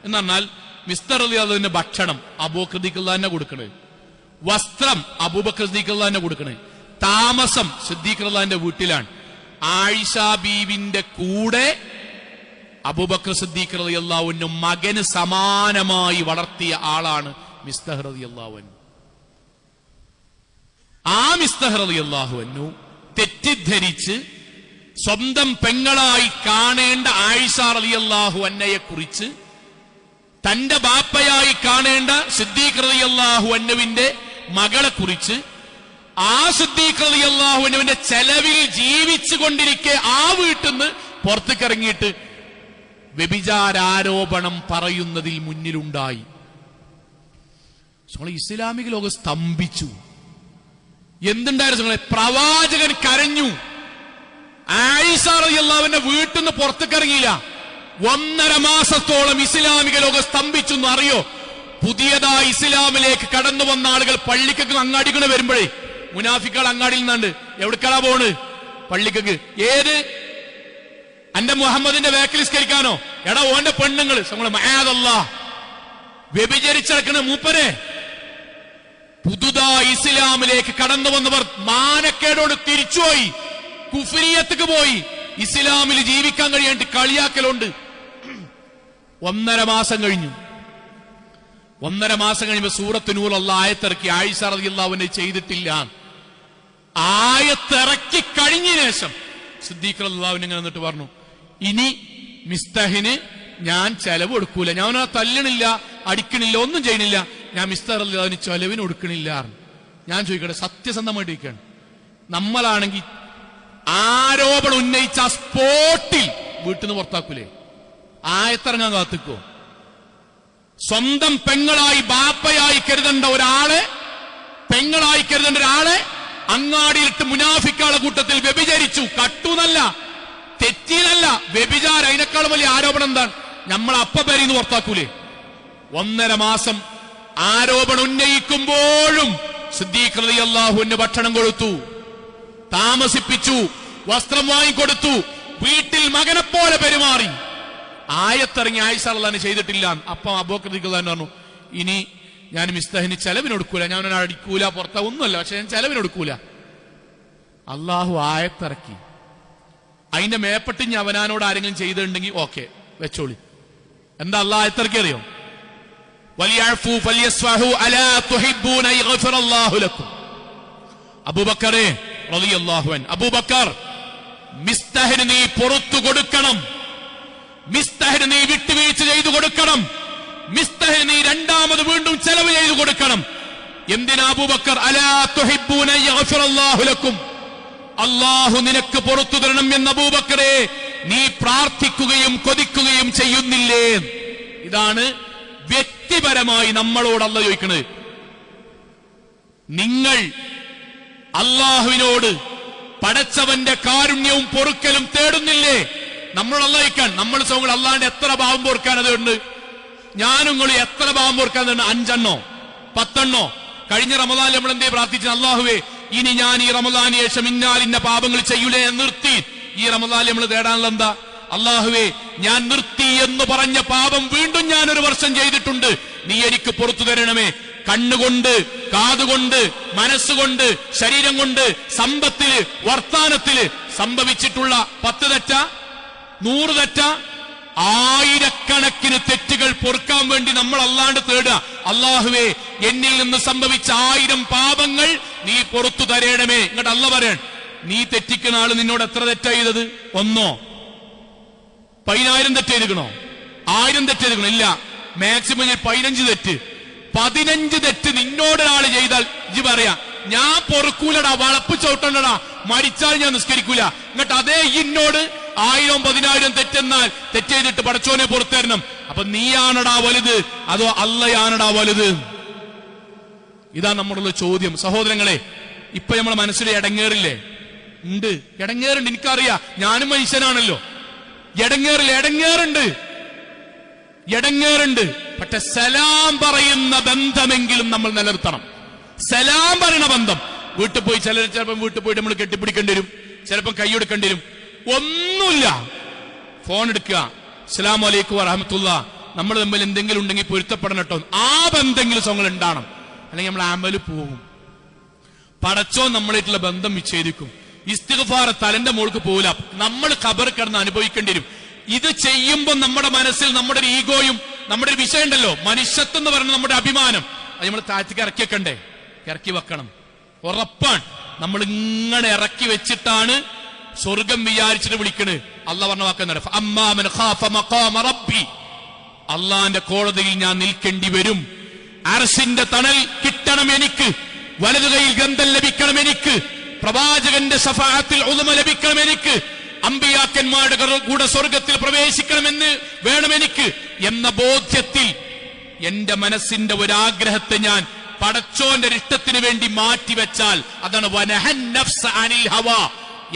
എന്ന് പറഞ്ഞാൽ മിസ്തഹ് റളിയല്ലാഹുവിന്റെ ഭക്ഷണം അബൂബക്കർ സിദ്ദീഖ് തന്നെ കൊടുക്കണേ, വസ്ത്രം അബൂബക്കർ സിദ്ദീഖ് തന്നെ കൊടുക്കണേ, താമസം സിദ്ദീഖ് റളിയല്ലാഹുവിന്റെ വീട്ടിലാണ്. ആയിഷ ബീവിന്റെ കൂടെ അബൂബക്കർ സിദ്ദീഖ് റളിയല്ലാഹു അൻഹു മകന് സമാനമായി വളർത്തിയ ആളാണ് മിസ്തഹ് റളിയല്ലാഹു അൻഹു. ആ മിസ്തഹ് റളിയല്ലാഹു അൻഹു തെറ്റിദ്ധരിച്ച് സ്വന്തം പെങ്ങളായി കാണേണ്ട ആയിഷ റളിയല്ലാഹു അൻഹയെ കുറിച്ച് തന്റെ ബാപ്പയായി കാണേണ്ട സിദ്ദീഖ് റളിയല്ലാഹു അൻഹുവിന്റെ മകളെ കുറിച്ച് ആ സിദ്ദീഖ് റളിയല്ലാഹു അൻഹുവിന്റെ ചെലവിൽ ജീവിച്ചു കൊണ്ടിരിക്കെ ആ വീട്ടിൽ നിന്ന് പുറത്തേക്കിറങ്ങിയിട്ട് വ്യഭിചാരാരോപണം പറയുന്നതിൽ മുന്നിലുണ്ടായി. ഇസ്ലാമിക ലോകം സ്തംഭിച്ചു. എന്തുണ്ടായിരുന്നു? പ്രവാചകൻ കരഞ്ഞു. ആയിഷ റളിയല്ലാഹുവിന്റെ വീട്ടിൽ നിന്ന് പുറത്തേക്കിറങ്ങിയില്ല. 1.5 മാസത്തോളം ഇസ്ലാമിക ലോകം സ്തംഭിച്ചു എന്ന് അറിയോ? പുതിയതായി ഇസ്ലാമിലേക്ക് കടന്നു വന്ന ആളുകൾ പള്ളിക്കൊക്കെ അങ്ങാടിക്കണ വരുമ്പോഴേ മുനാഫിക്കുകൾ അങ്ങാടിയിൽ നിന്നാണ്ട് എവിടേക്കാ പോണ്? പള്ളിക്കൊക്കെ. ഏത്? അന്റെ മുഹമ്മദിന്റെ വേക്കലിസ്കരിക്കാനോ? എടാ ഓന്റെ പെണ്ണുങ്ങൾ വ്യഭിചരിച്ചടക്കണ മൂപ്പരെ. പുതുതായി ഇസ്ലാമിലേക്ക് കടന്നു വന്നവർ മാനക്കേടോട് തിരിച്ചുപോയി, കുഫ്രിയത്തേക്ക് പോയി. ഇസ്ലാമിൽ ജീവിക്കാൻ കഴിയാണ്ട് കളിയാക്കലുണ്ട്. 1.5 മാസം കഴിഞ്ഞു. 1.5 മാസം കഴിയുമ്പോ സൂറത്ത് നൂർ അല്ലാഹ് ആയത്തിറക്കി. ആയിഷ റളിയല്ലാഹു അൻഹ ചെയ്തിട്ടില്ല. ആയത്തിറക്കി കഴിഞ്ഞ ശേഷം സിദ്ദീഖ് റളിയല്ലാഹു അൻഹു എന്നിട്ട് പറഞ്ഞു, ഇനി മിസ്തഹിന് ഞാൻ ചെലവ് കൊടുക്കൂല. ഞാൻ തല്ലണില്ല, അടിക്കണില്ല, ഒന്നും ചെയ്യണില്ല. ഞാൻ മിസ്തഹ് റളിയല്ലാഹു അൻഹു ചെലവിന് കൊടുക്കണില്ല. ഞാൻ ചോദിക്കട്ടെ, സത്യസന്ധമായിട്ടിരിക്കുകയാണ്. നമ്മളാണെങ്കിൽ ആരോപണം ഉന്നയിച്ച സ്പോട്ടിൽ വീട്ടിൽ നിന്ന് പുറത്താക്കൂലേ? ആയത്തിറങ്ങാൻ കാത്തിക്കോ? സ്വന്തം പെങ്ങളായി ബാപ്പയായി കരുതേണ്ട ഒരാളെ, പെങ്ങളായി കരുതേണ്ട ഒരാളെ അങ്ങാടിയിലിട്ട് മുനാഫിക്കാളെ കൂട്ടത്തിൽ വ്യഭിചരിച്ചു. കട്ടൂന്നല്ല, തെറ്റിനല്ല, വ്യഭിചാരം. അതിനേക്കാൾ വലിയ ആരോപണം എന്താണ്? നമ്മൾ അപ്പപരിന്ന് പുറത്താക്കൂലേ? 1.5 മാസം ആരോപണം ഉന്നയിക്കുമ്പോഴും സിദ്ദീഖ് റളിയല്ലാഹു അൻഹു ഭക്ഷണം കൊടുത്തു, താമസിപ്പിച്ചു, വസ്ത്രം വാങ്ങിക്കൊടുത്തു, വീട്ടിൽ മകനെ പോലെ പെരുമാറി. ആയത്തിറങ്ങി ആയിഷ റളിയല്ലാഹു അൻഹ ചെയ്തിട്ടില്ല. അപ്പം അബൂബക്കർ റളിയല്ലാഹു അൻഹു പറഞ്ഞു, ഇനി ഞാൻ മിസ്തഹിന് ചെലവിന് കൊടുക്കൂല. ഞാൻ അടിക്കൂല, പുറത്ത ഒന്നുമല്ല, പക്ഷെ ഞാൻ ചെലവിന് കൊടുക്കൂല. അള്ളാഹു ആയത്തിറക്കി. അതിന്റെ മേപ്പെട്ട് ഇനി അവനാനോട് ആരെങ്കിലും ചെയ്തിട്ടുണ്ടെങ്കിൽ ഓക്കെ വെച്ചോളി. എന്താ അള്ളാഹ് ആയത്തിറക്കി അറിയോ? വലിയഅഫു ഫലിയസ്ഫഹു അലാ തുഹിബ്ബൂന യഗ്ഫിറല്ലാഹു ലക്കും. അബൂബക്കറേ റളിയല്ലാഹു അൻഹു, അബൂബക്കർ, മിസ്തഹിന് നീ പുറത്തു കൊടുക്കണം, മിസ്തഹിന് നീ വിട്ടുവീഴ്ച ചെയ്തു കൊടുക്കണം, മിസ്തഹിന് നീ രണ്ടാമത് വീണ്ടും ചെലവ് ചെയ്തു കൊടുക്കണം. എന്തിനാ അബൂബക്കർ? അലാ തുഹിബ്ബൂന യഗ്ഫിറല്ലാഹു ലക്കും, അല്ലാഹു നിനക്ക് പുറത്തു തരണം എന്ന് അബൂബക്കറെ നീ പ്രാർത്ഥിക്കുകയും കൊതിക്കുകയും ചെയ്യുന്നില്ലേ? ഇതാണ് വ്യക്തിപരമായി നമ്മളോട് അല്ലാഹു ചോദിക്കുന്നത്. നിങ്ങൾ അള്ളാഹുവിനോട് പടച്ചവന്റെ കാരുണ്യവും പൊറുക്കലും തേടുന്നില്ലേ? നമ്മൾ അള്ളാഹിക്കാൻ, നമ്മൾ സൗങ്ങൾ അള്ളാഹിന്റെ എത്ര പാവം പൊറുക്കാൻ അതുണ്ട്? ഞാനും നിങ്ങൾ എത്ര പാവം പൊറുക്കാൻ? 5 എണ്ണോ 10 എണ്ണോ? കഴിഞ്ഞ റമദാനിൽ നമ്മൾ എന്തേ പ്രാർത്ഥിച്ചു? അള്ളാഹുവേ, ഇനി ഞാൻ ഈ റമദാന് ശേഷം ഇന്ന പാപങ്ങൾ ചെയ്യൂലേ നിർത്തി. ഈ റമദാനിൽ നമ്മൾ തേടാനുള്ള എന്താ? അള്ളാഹുവേ, ഞാൻ നിർത്തി എന്ന് പറഞ്ഞ പാപം വീണ്ടും ഞാൻ 1 വർഷം ചെയ്തിട്ടുണ്ട്, നീ എനിക്ക് പുറത്തു തരണമേ. കണ്ണുകൊണ്ട്, കാതുകൊണ്ട്, മനസ്സുകൊണ്ട്, ശരീരം കൊണ്ട്, സമ്പത്തില്, വർത്താനത്തില് സംഭവിച്ചിട്ടുള്ള 10 തെറ്റ, 100 തെറ്റ, 1000കണക്കിന് തെറ്റുകൾ പൊറുക്കാൻ വേണ്ടി നമ്മൾ അല്ലാണ്ട് തേടുക. അള്ളാഹുവേ, എന്നിൽ നിന്ന് സംഭവിച്ച 1000 പാപങ്ങൾ നീ പുറത്തു തരേണമേ. ഇങ്ങോട്ട് അല്ല പറയണം, നീ തെറ്റിക്കുന്ന ആള് നിന്നോട് എത്ര തെറ്റാ ചെയ്തത്? 1 10,000 തെറ്റ് ചെയ്തിക്കണോ? 1000 തെറ്റ് ചെയ്തിക്കണോ? ഇല്ല, മാക്സിമം 15 തെറ്റ്. 15 തെറ്റ് നിന്നോടൊരാള് ചെയ്താൽ ഇജ്ജ് പറയാ, ഞാൻ പൊറുക്കൂലടാ, വളപ്പ് ചവിട്ടണ്ടടാ, മരിച്ചാൽ ഞാൻ നിസ്കരിക്കൂല. എന്നിട്ട് അതേ ഇന്നോട് 1000 10,000 തെറ്റെന്നാൽ തെറ്റ് ചെയ്തിട്ട് പടച്ചോനെ പുറത്തരണം. അപ്പൊ നീയാണടാ വലുത് അതോ അള്ളയാണടാ വലുത്? ഇതാ നമ്മളുള്ള ചോദ്യം. സഹോദരങ്ങളെ, ഇപ്പൊ നമ്മളെ മനസ്സിൽ ഇടങ്ങേറില്ലേ? ഉണ്ട്, ഇടങ്ങേറുണ്ട്. എനിക്കറിയാം, ഞാനും മനുഷ്യനാണല്ലോ. ഇടങ്ങേറുണ്ട്. പക്ഷെ സലാം പറയുന്ന ബന്ധമെങ്കിലും നമ്മൾ നിലനിർത്തണം. സലാം പറയുന്ന ബന്ധം. വീട്ടിൽ പോയി ചിലപ്പം വീട്ടിൽ പോയിട്ട് നമ്മൾ കെട്ടിപ്പിടിക്കേണ്ടി വരും, ചിലപ്പം കൈയെടുക്കേണ്ടി വരും. ഒന്നുമില്ല, ഫോൺ എടുക്കുക, അസ്സലാമു അലൈക്കും വറഹ്മത്തുള്ളാഹി, നമ്മൾ തമ്മിൽ എന്തെങ്കിലും ഉണ്ടെങ്കിൽ പൊരുത്തപ്പെടണം കേട്ടോ. ആ ബന്ധമെങ്കിലും സ്വങ്ങൾ ഉണ്ടാവണം. അല്ലെങ്കിൽ നമ്മൾ അമല് പോകും. പടച്ചോൻ നമ്മളായിട്ടുള്ള ബന്ധം വിച്ഛേദിക്കും. ഇസ്തിഗ്ഫാർ തലന്റെ മോൾക്ക് പോകില്ല, നമ്മൾ ഖബർ കിടന്ന് അനുഭവിക്കേണ്ടി വരും. ഇത് ചെയ്യുമ്പോൾ നമ്മുടെ മനസ്സിൽ നമ്മുടെ ഒരു ഈഗോയും നമ്മുടെ ഒരു വിഷയം ഉണ്ടല്ലോ, മനുഷ്യത്വം എന്ന് പറയുന്നത് നമ്മുടെ അഭിമാനം, അത് നമ്മൾ താഴ്ത്തിക്ക് ഇറക്കി വെക്കണം. ഉറപ്പാണ്. നമ്മൾ ഇങ്ങനെ ഇറക്കി വെച്ചിട്ടാണ് സ്വർഗം വിചാരിച്ചിട്ട് വിളിക്കണത്. അള്ളാഹ് പറഞ്ഞ വാക്കെന്താണ്? അമ്മാമൻ ഖാഫ മഖാമ റബ്ബി, അള്ളാന്റെ കോടതിയിൽ ഞാൻ നിൽക്കേണ്ടി വരും. അർശിന്റെ തണൽ കിട്ടണം എനിക്ക്, വലതു കൈയിൽ ഗ്രന്ഥം ലഭിക്കണം എനിക്ക്, പ്രവാചകന്റെ ശഫാഅത്തിൽ ഉളുമ ലഭിക്കണം എനിക്ക്, അമ്പിയാക്കന്മാരുടെ കൂടെ സ്വർഗത്തിൽ പ്രവേശിക്കണമെന്ന് വേണം എനിക്ക് എന്ന ബോധ്യത്തിൽ എന്റെ മനസ്സിന്റെ ഒരാഗ്രഹത്തെ ഞാൻ പടച്ചോന്റെ ഇഷ്ടത്തിന് വേണ്ടി മാറ്റിവെച്ചാൽ അതാണ് വനഹൻ നഫ്സ അനിൽ ഹവാ.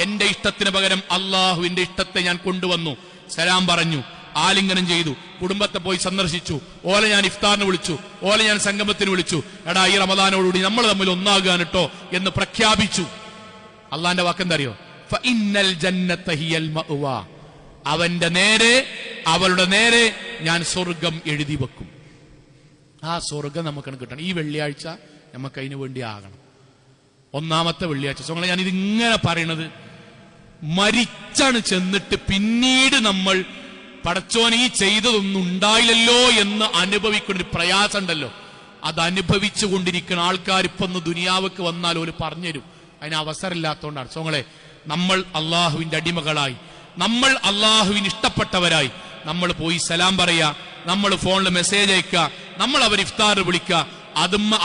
എന്റെ ഇഷ്ടത്തിന് പകരം അള്ളാഹുവിന്റെ ഇഷ്ടത്തെ ഞാൻ കൊണ്ടുവന്നു. സലാം പറഞ്ഞു, ആലിംഗനം ചെയ്തു, കുടുംബത്തെ പോയി സന്ദർശിച്ചു, ഓലെ ഞാൻ ഇഫ്താറിന് വിളിച്ചു, ഓലെ ഞാൻ സംഗമത്തിന് വിളിച്ചു. എടാ, ഈ റമദാനോടുകൂടി നമ്മൾ തമ്മിൽ ഒന്നാകാൻ കേട്ടോ എന്ന് പ്രഖ്യാപിച്ചു. അള്ളാന്റെ വാക്കെന്താ അറിയോ? ഫഇന്നൽ ജന്നത ഹിയൽ മഅ്വാ. അവന്റെ നേരെ, അവളുടെ നേരെ ഞാൻ സ്വർഗം എഴുതി വെക്കും. ആ സ്വർഗം നമുക്ക് കിട്ടണം. ഈ വെള്ളിയാഴ്ച നമുക്ക് അതിനു വേണ്ടി ആകണം. ഒന്നാമത്തെ വെള്ളിയാഴ്ച. സോ ഞാൻ ഇതിങ്ങനെ പറയണത്, മരിച്ചാണ് ചെന്നിട്ട് പിന്നീട് നമ്മൾ പടച്ചോൻ ഈ ചെയ്തതൊന്നും ഉണ്ടായില്ലല്ലോ എന്ന് അനുഭവിക്കുന്ന ഒരു പ്രയാസം ഉണ്ടല്ലോ, അത് അനുഭവിച്ചു കൊണ്ടിരിക്കുന്ന ആൾക്കാർ ഇപ്പൊ ഒന്ന് ദുനിയാവക്ക് വന്നാൽ ഒരു പറഞ്ഞുതരും. അതിന് അവസരമില്ലാത്തതുകൊണ്ടാണ്. സോങ്ങളെ, നമ്മൾ അള്ളാഹുവിന്റെ അടിമകളായി, നമ്മൾ അള്ളാഹുവിന് ഇഷ്ടപ്പെട്ടവരായി നമ്മൾ പോയി സലാം പറയാ, നമ്മൾ ഫോണിൽ മെസ്സേജ് അയക്കുക, നമ്മൾ അവർ ഇഫ്താർ വിളിക്കുക.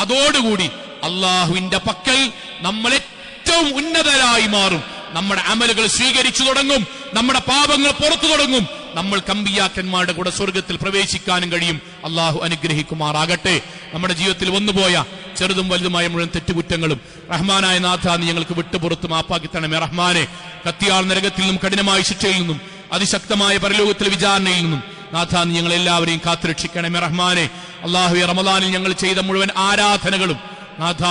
അതോടുകൂടി അള്ളാഹുവിന്റെ പക്കൽ നമ്മൾ ഏറ്റവും ഉന്നതരായി മാറും. നമ്മുടെ അമലുകൾ സ്വീകരിച്ചു തുടങ്ങും, നമ്മുടെ പാപങ്ങൾ പുറത്തു തുടങ്ങും, നമ്മൾ അമ്പിയാക്കന്മാരുടെ കൂടെ സ്വർഗത്തിൽ പ്രവേശിക്കാനും കഴിയും. അള്ളാഹു അനുഗ്രഹിക്കുമാറാകട്ടെ. നമ്മുടെ ജീവിതത്തിൽ വന്നുപോയ ചെറുതും വലുതുമായ മുഴുവൻ തെറ്റുകുറ്റങ്ങളും റഹ്മാനായ നാഥ നീ ഞങ്ങൾക്ക് വിട്ടുപുറത്ത് മാപ്പാക്കി തരണമേ റഹ്മാനെ. കത്തിയാൾ നരകത്തിൽ നിന്നും കഠിനമായ ശിക്ഷയിൽ നിന്നും അതിശക്തമായ പരലോകത്തിലെ വിചാരണയിൽ നിന്നും നാഥ നീ ഞങ്ങൾ എല്ലാവരെയും കാത്തുരക്ഷിക്കണമേ റഹ്മാനെ. അള്ളാഹുവേ, റമദാനിൽ ഞങ്ങൾ ചെയ്ത മുഴുവൻ ആരാധനകളും നാഥ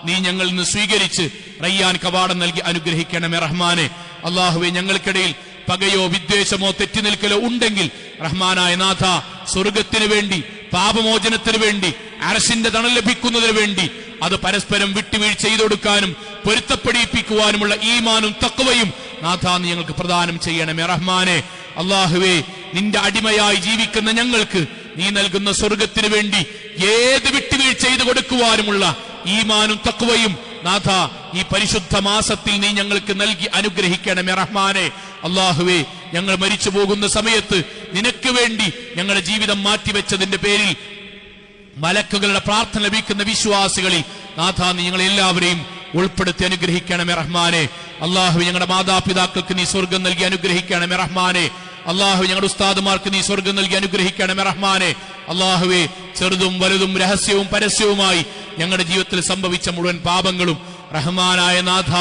നീ ഞങ്ങളിൽ നിന്ന് സ്വീകരിച്ച് റയ്യാൻ കവാടം നൽകി അനുഗ്രഹിക്കണമേ റഹ്മാനെ. അള്ളാഹുവേ, ഞങ്ങൾക്കിടയിൽ പകയോ വിദ്വേഷമോ തെറ്റി നിൽക്കലോ ഉണ്ടെങ്കിൽ റഹ്മാനായ നാഥ സ്വർഗത്തിന് വേണ്ടി, പാപമോചനത്തിന് വേണ്ടി, അർശിന്റെ തണൽ ലഭിക്കുന്നതിന് വേണ്ടി അത് പരസ്പരം വിട്ടുവീഴ്ച ചെയ്തു കൊടുക്കാനും പൊരുത്തപ്പെടിപ്പിക്കുവാനുമുള്ള ഈമാനും തഖ്വയും നാഥ നീ ഞങ്ങൾക്ക് പ്രദാനം ചെയ്യണമേ റഹ്മാനെ. അള്ളാഹുവേ, നിന്റെ അടിമയായി ജീവിക്കുന്ന ഞങ്ങൾക്ക് നീ നൽകുന്ന സ്വർഗത്തിന് വേണ്ടി ഏത് വിട്ടുവീഴ്ച ചെയ്തു കൊടുക്കുവാനുമുള്ള ഈമാനും തഖ്വയും നാഥ ഈ പരിശുദ്ധ മാസത്തിൽ നീ ഞങ്ങൾക്ക് നൽകി അനുഗ്രഹിക്കണമേ റഹ്മാനെ. അള്ളാഹുവേ, ഞങ്ങൾ മരിച്ചു പോകുന്ന സമയത്ത് നിനക്ക് വേണ്ടി ഞങ്ങളുടെ ജീവിതം മാറ്റിവെച്ചതിന്റെ പേരിൽ മലക്കുകളുടെ പ്രാർത്ഥന ലഭിക്കുന്ന വിശ്വാസികളിൽ നാഥ നീ ഞങ്ങളെല്ലാവരെയും ഉൾപ്പെടുത്തി അനുഗ്രഹിക്കണമേ റഹ്മാനെ. അള്ളാഹു, ഞങ്ങളുടെ മാതാപിതാക്കൾക്ക് നീ സ്വർഗം നൽകി അനുഗ്രഹിക്കണമേ റഹ്മാനെ. അള്ളാഹു, ഞങ്ങളുടെ ഉസ്താദുമാർക്ക് നീ സ്വർഗം നൽകി അനുഗ്രഹിക്കണമേ റഹ്മാനെ. അള്ളാഹുവേ, ചെറുതും വലുതും രഹസ്യവും പരസ്യവുമായി ഞങ്ങളുടെ ജീവിതത്തിൽ സംഭവിച്ച മുഴുവൻ പാപങ്ങളും റഹ്മാനായ നാഥ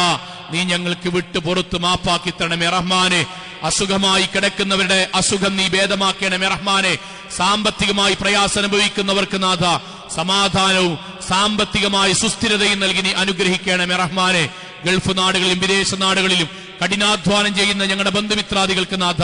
നീ ഞങ്ങൾക്ക് വിട്ടു പുറത്ത് മാപ്പാക്കി തരണമേ റഹ്മാനെ. അസുഖമായി കിടക്കുന്നവരുടെ അസുഖം നീ ഭേദമാക്കണമേ റഹ്മാനെ. സാമ്പത്തികമായി പ്രയാസം അനുഭവിക്കുന്നവർക്ക് നാഥ സമാധാനവും സാമ്പത്തികമായ സുസ്ഥിരതയും നൽകി നീ അനുഗ്രഹിക്കണമേ റഹ്മാനെ. ഗൾഫ് നാടുകളിലും വിദേശ നാടുകളിലും കഠിനാധ്വാനം ചെയ്യുന്ന ഞങ്ങളുടെ ബന്ധുമിത്രാദികൾക്ക് നാഥ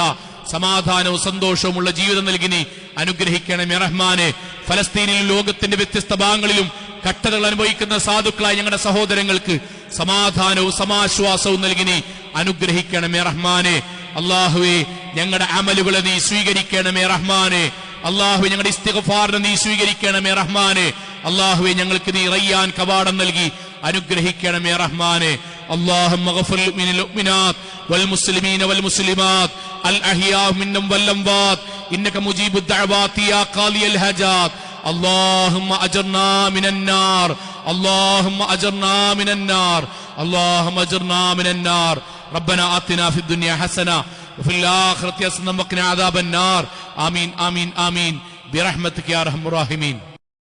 സമാധാനവും സന്തോഷവുമുള്ള ജീവിതം നൽകി നീ അനുഗ്രഹിക്കണമേ റഹ്മാനെ. ഫലസ്തീനിലും ലോകത്തിന്റെ വ്യത്യസ്ത ഭാഗങ്ങളിലും കട്ടതകൾ അനുഭവിക്കുന്ന സാധുക്കളായ ഞങ്ങളുടെ സഹോദരങ്ങൾക്ക് സമാധാനവും സമാശ്വാസവും നൽകി നീ അനുഗ്രഹിക്കണമേ റഹ്മാനെ. അള്ളാഹുവേ, ഞങ്ങളുടെ അമലുകളെ നീ സ്വീകരിക്കണമേ റഹ്മാനെ. അള്ളാഹുവേ, ഞങ്ങളുടെ ഇസ്തിഗ്ഫാറിനെ നീ സ്വീകരിക്കണമേ റഹ്മാനെ. അള്ളാഹുവേ, ഞങ്ങൾക്ക് നീ റയ്യാൻ കവാടം നൽകി അനുഗ്രഹിക്കണമേ റഹ്മാനെ. അല്ലാഹുമ്മ ഗഫിർ ലിൽ മുഅ്മിനാത്ത് വൽ മുസ്ലിമീന വൽ മുസ്ലിമാത്ത് അൽ അഹ്യാഉ മിൻഹും വൽ അംവാത്ത് ഇന്നക മുജീബുദ് ദഅവാതി യാ ഖാലിയൽ ഹജാത്ത്. اللهم أجرنا من النار اللهم أجرنا من النار اللهم أجرنا من النار. ربنا آتنا في الدنيا حسنة وفي الآخرة حسنة وقنا عذاب النار. آمين آمين آمين برحمتك يا أرحم الراحمين.